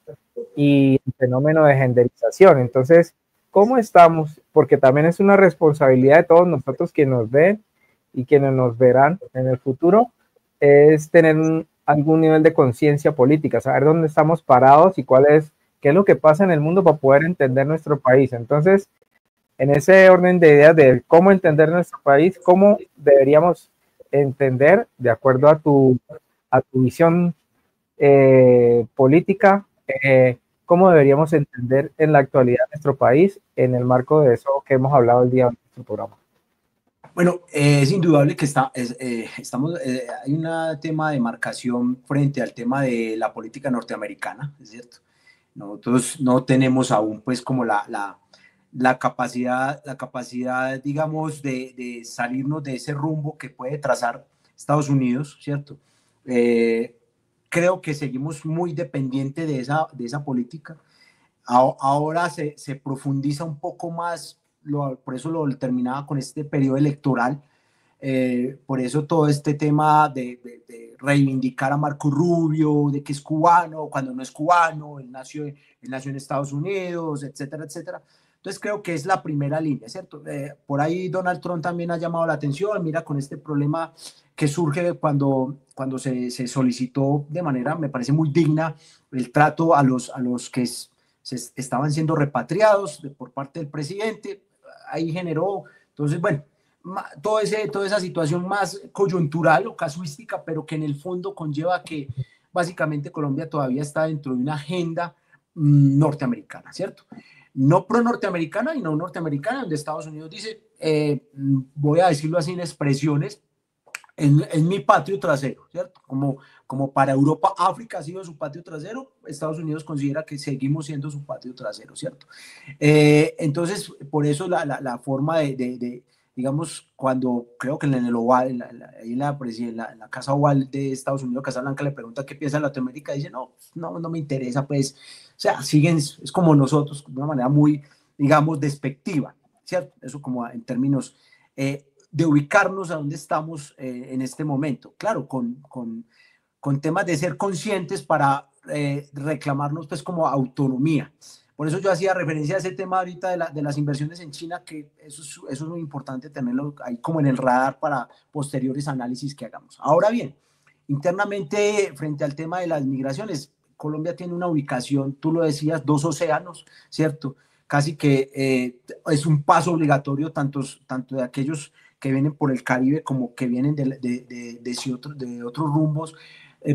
y el fenómeno de genderización. Entonces, ¿cómo estamos? Porque también es una responsabilidad de todos nosotros quienes nos ven y quienes nos verán en el futuro, es tener algún nivel de conciencia política, saber dónde estamos parados y qué es lo que pasa en el mundo para poder entender nuestro país. Entonces, en ese orden de ideas de cómo entender nuestro país, cómo deberíamos entender, de acuerdo a tu visión política, cómo deberíamos entender en la actualidad nuestro país en el marco de eso que hemos hablado el día de nuestro programa. Bueno, es indudable que hay un tema de marcación frente al tema de la política norteamericana, es cierto. Nosotros no tenemos aún pues como la capacidad, digamos, de salirnos de ese rumbo que puede trazar Estados Unidos, ¿cierto? Creo que seguimos muy dependientes de esa política. Ahora se profundiza un poco más, por eso lo terminaba con este periodo electoral, por eso todo este tema de reivindicar a Marco Rubio, de que es cubano, cuando no es cubano, él nació en Estados Unidos, etcétera, etcétera. Entonces creo que es la primera línea, ¿cierto? Por ahí Donald Trump también ha llamado la atención, mira, con este problema que surge cuando se solicitó de manera, me parece muy digna, el trato a los que estaban siendo repatriados por parte del presidente. Ahí generó, entonces, bueno, toda esa situación más coyuntural o casuística, pero que en el fondo conlleva que básicamente Colombia todavía está dentro de una agenda norteamericana, ¿cierto? No pro-norteamericana y no norteamericana, donde Estados Unidos dice, voy a decirlo así en expresiones, en mi patio trasero, ¿cierto? Como para Europa, África ha sido su patio trasero, Estados Unidos considera que seguimos siendo su patio trasero, ¿cierto? Entonces, por eso la forma digamos, cuando creo que en el Oval, en la Casa Oval de Estados Unidos, Casa Blanca, le pregunta qué piensa de Latinoamérica, dice, no me interesa, pues, o sea, siguen, es como nosotros, de una manera muy, digamos, despectiva, ¿cierto? Eso como en términos de ubicarnos a dónde estamos en este momento. Claro, con temas de ser conscientes para reclamarnos pues como autonomía. Por eso yo hacía referencia a ese tema ahorita de las inversiones en China, que eso es muy importante tenerlo ahí como en el radar para posteriores análisis que hagamos. Ahora bien, internamente, frente al tema de las migraciones, Colombia tiene una ubicación, tú lo decías, dos océanos, ¿cierto? Casi que es un paso obligatorio tanto de aquellos que vienen por el Caribe como que vienen de otros rumbos,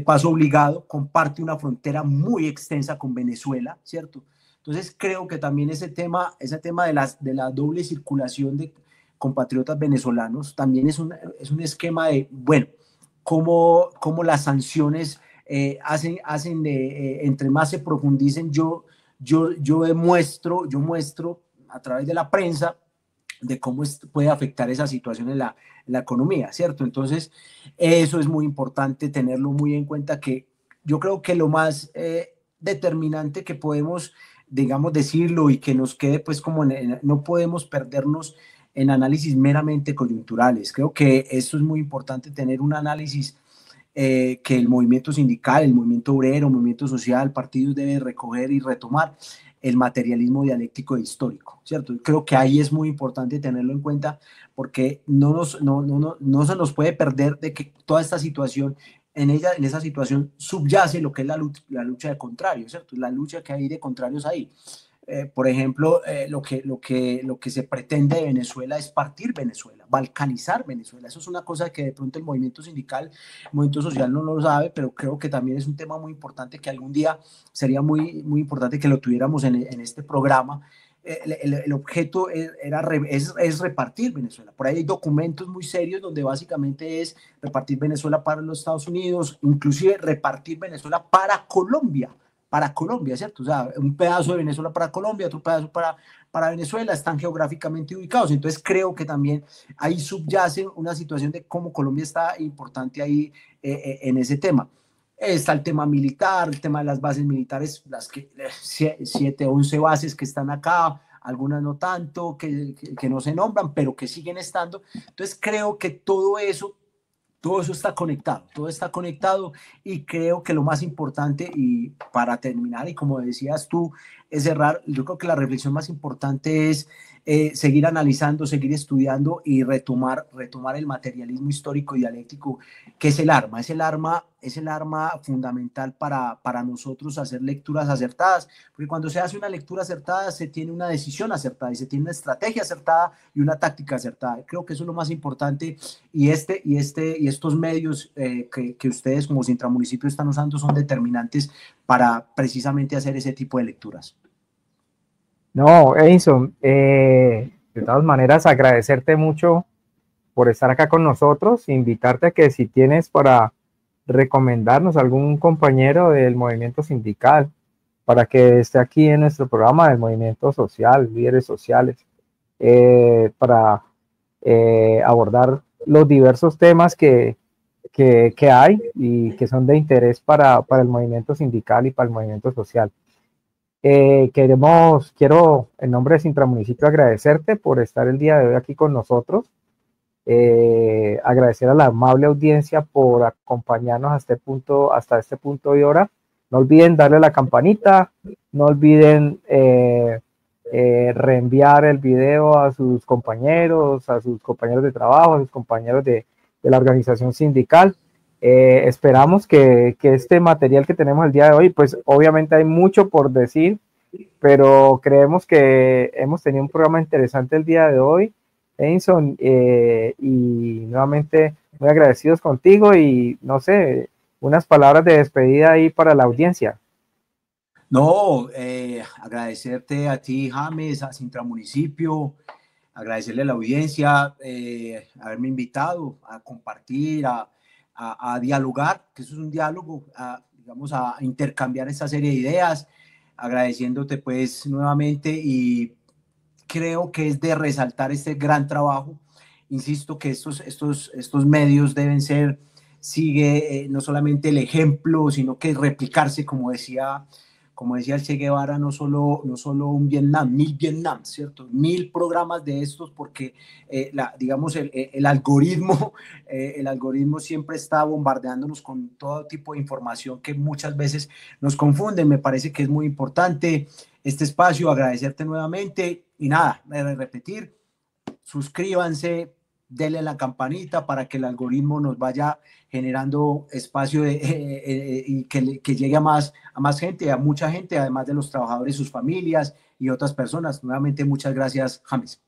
paso obligado, comparte una frontera muy extensa con Venezuela, ¿cierto? Entonces creo que también ese tema de la doble circulación de compatriotas venezolanos también es un esquema de, bueno, cómo las sanciones hacen de, entre más se profundicen, yo muestro a través de la prensa de cómo puede afectar esa situación en la economía, ¿cierto? Entonces, eso es muy importante tenerlo muy en cuenta, que yo creo que lo más determinante que podemos, digamos, decirlo y que nos quede, pues, como no podemos perdernos en análisis meramente coyunturales. Creo que esto es muy importante, tener un análisis que el movimiento sindical, el movimiento obrero, el movimiento social, partidos deben recoger y retomar el materialismo dialéctico e histórico, ¿cierto? Creo que ahí es muy importante tenerlo en cuenta, porque no se nos puede perder de que toda esta situación, en esa situación subyace lo que es la lucha de contrarios, ¿cierto? La lucha que hay de contrarios ahí. Por ejemplo, lo que se pretende de Venezuela es partir Venezuela, balcanizar Venezuela. Eso es una cosa que de pronto el movimiento sindical, el movimiento social no lo sabe, pero creo que también es un tema muy importante que algún día sería muy importante que lo tuviéramos en este programa. El objeto es repartir Venezuela. Por ahí hay documentos muy serios donde básicamente es repartir Venezuela para los Estados Unidos, inclusive repartir Venezuela para Colombia, ¿cierto? O sea, un pedazo de Venezuela para Colombia, otro pedazo para Venezuela, están geográficamente ubicados. Entonces creo que también ahí subyace una situación de cómo Colombia está importante ahí en ese tema. Está el tema militar, el tema de las bases militares, las que 7, 11 bases que están acá, algunas no tanto, que no se nombran, pero que siguen estando. Entonces creo que todo eso todo está conectado, y creo que lo más importante, y para terminar, y como decías tú, es cerrar, yo creo que la reflexión más importante es seguir analizando, seguir estudiando y retomar el materialismo histórico y dialéctico, que es el arma fundamental para nosotros hacer lecturas acertadas, porque cuando se hace una lectura acertada se tiene una decisión acertada y se tiene una estrategia acertada y una táctica acertada. Creo que eso es lo más importante, y estos medios que ustedes como Sintramunicipio están usando son determinantes para precisamente hacer ese tipo de lecturas. No, Edison, de todas maneras agradecerte mucho por estar acá con nosotros, invitarte a que si tienes para recomendarnos algún compañero del movimiento sindical para que esté aquí en nuestro programa del movimiento social, líderes sociales, para abordar los diversos temas que hay y que son de interés para el movimiento sindical y para el movimiento social. Quiero en nombre de Sintramunicipio agradecerte por estar el día de hoy aquí con nosotros. Agradecer a la amable audiencia por acompañarnos hasta este punto y hora. No olviden darle a la campanita, no olviden reenviar el video a sus compañeros de trabajo, a sus compañeros de la organización sindical. Esperamos que este material que tenemos el día de hoy, pues obviamente hay mucho por decir, pero creemos que hemos tenido un programa interesante el día de hoy, Edison, y nuevamente muy agradecidos contigo, y no sé, unas palabras de despedida ahí para la audiencia. No, agradecerte a ti, James, a Sintramunicipio, agradecerle a la audiencia haberme invitado a compartir, a dialogar, que eso es un diálogo, digamos, a intercambiar esta serie de ideas, agradeciéndote pues nuevamente, y creo que es de resaltar este gran trabajo. Insisto que estos medios deben ser, no solamente el ejemplo, sino que replicarse, como decía el Che Guevara, no solo un Vietnam, 1000 Vietnam, ¿cierto? 1000 programas de estos, porque digamos el algoritmo siempre está bombardeándonos con todo tipo de información que muchas veces nos confunde. Me parece que es muy importante. este espacio, agradecerte nuevamente y nada, repetir, suscríbanse, denle la campanita para que el algoritmo nos vaya generando espacio y que llegue a más gente, a mucha gente, además de los trabajadores, sus familias y otras personas. Nuevamente, muchas gracias, James.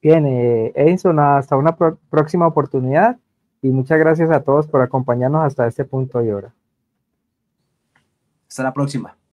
Bien, Edinson, hasta una próxima oportunidad y muchas gracias a todos por acompañarnos hasta este punto y hora. Hasta la próxima.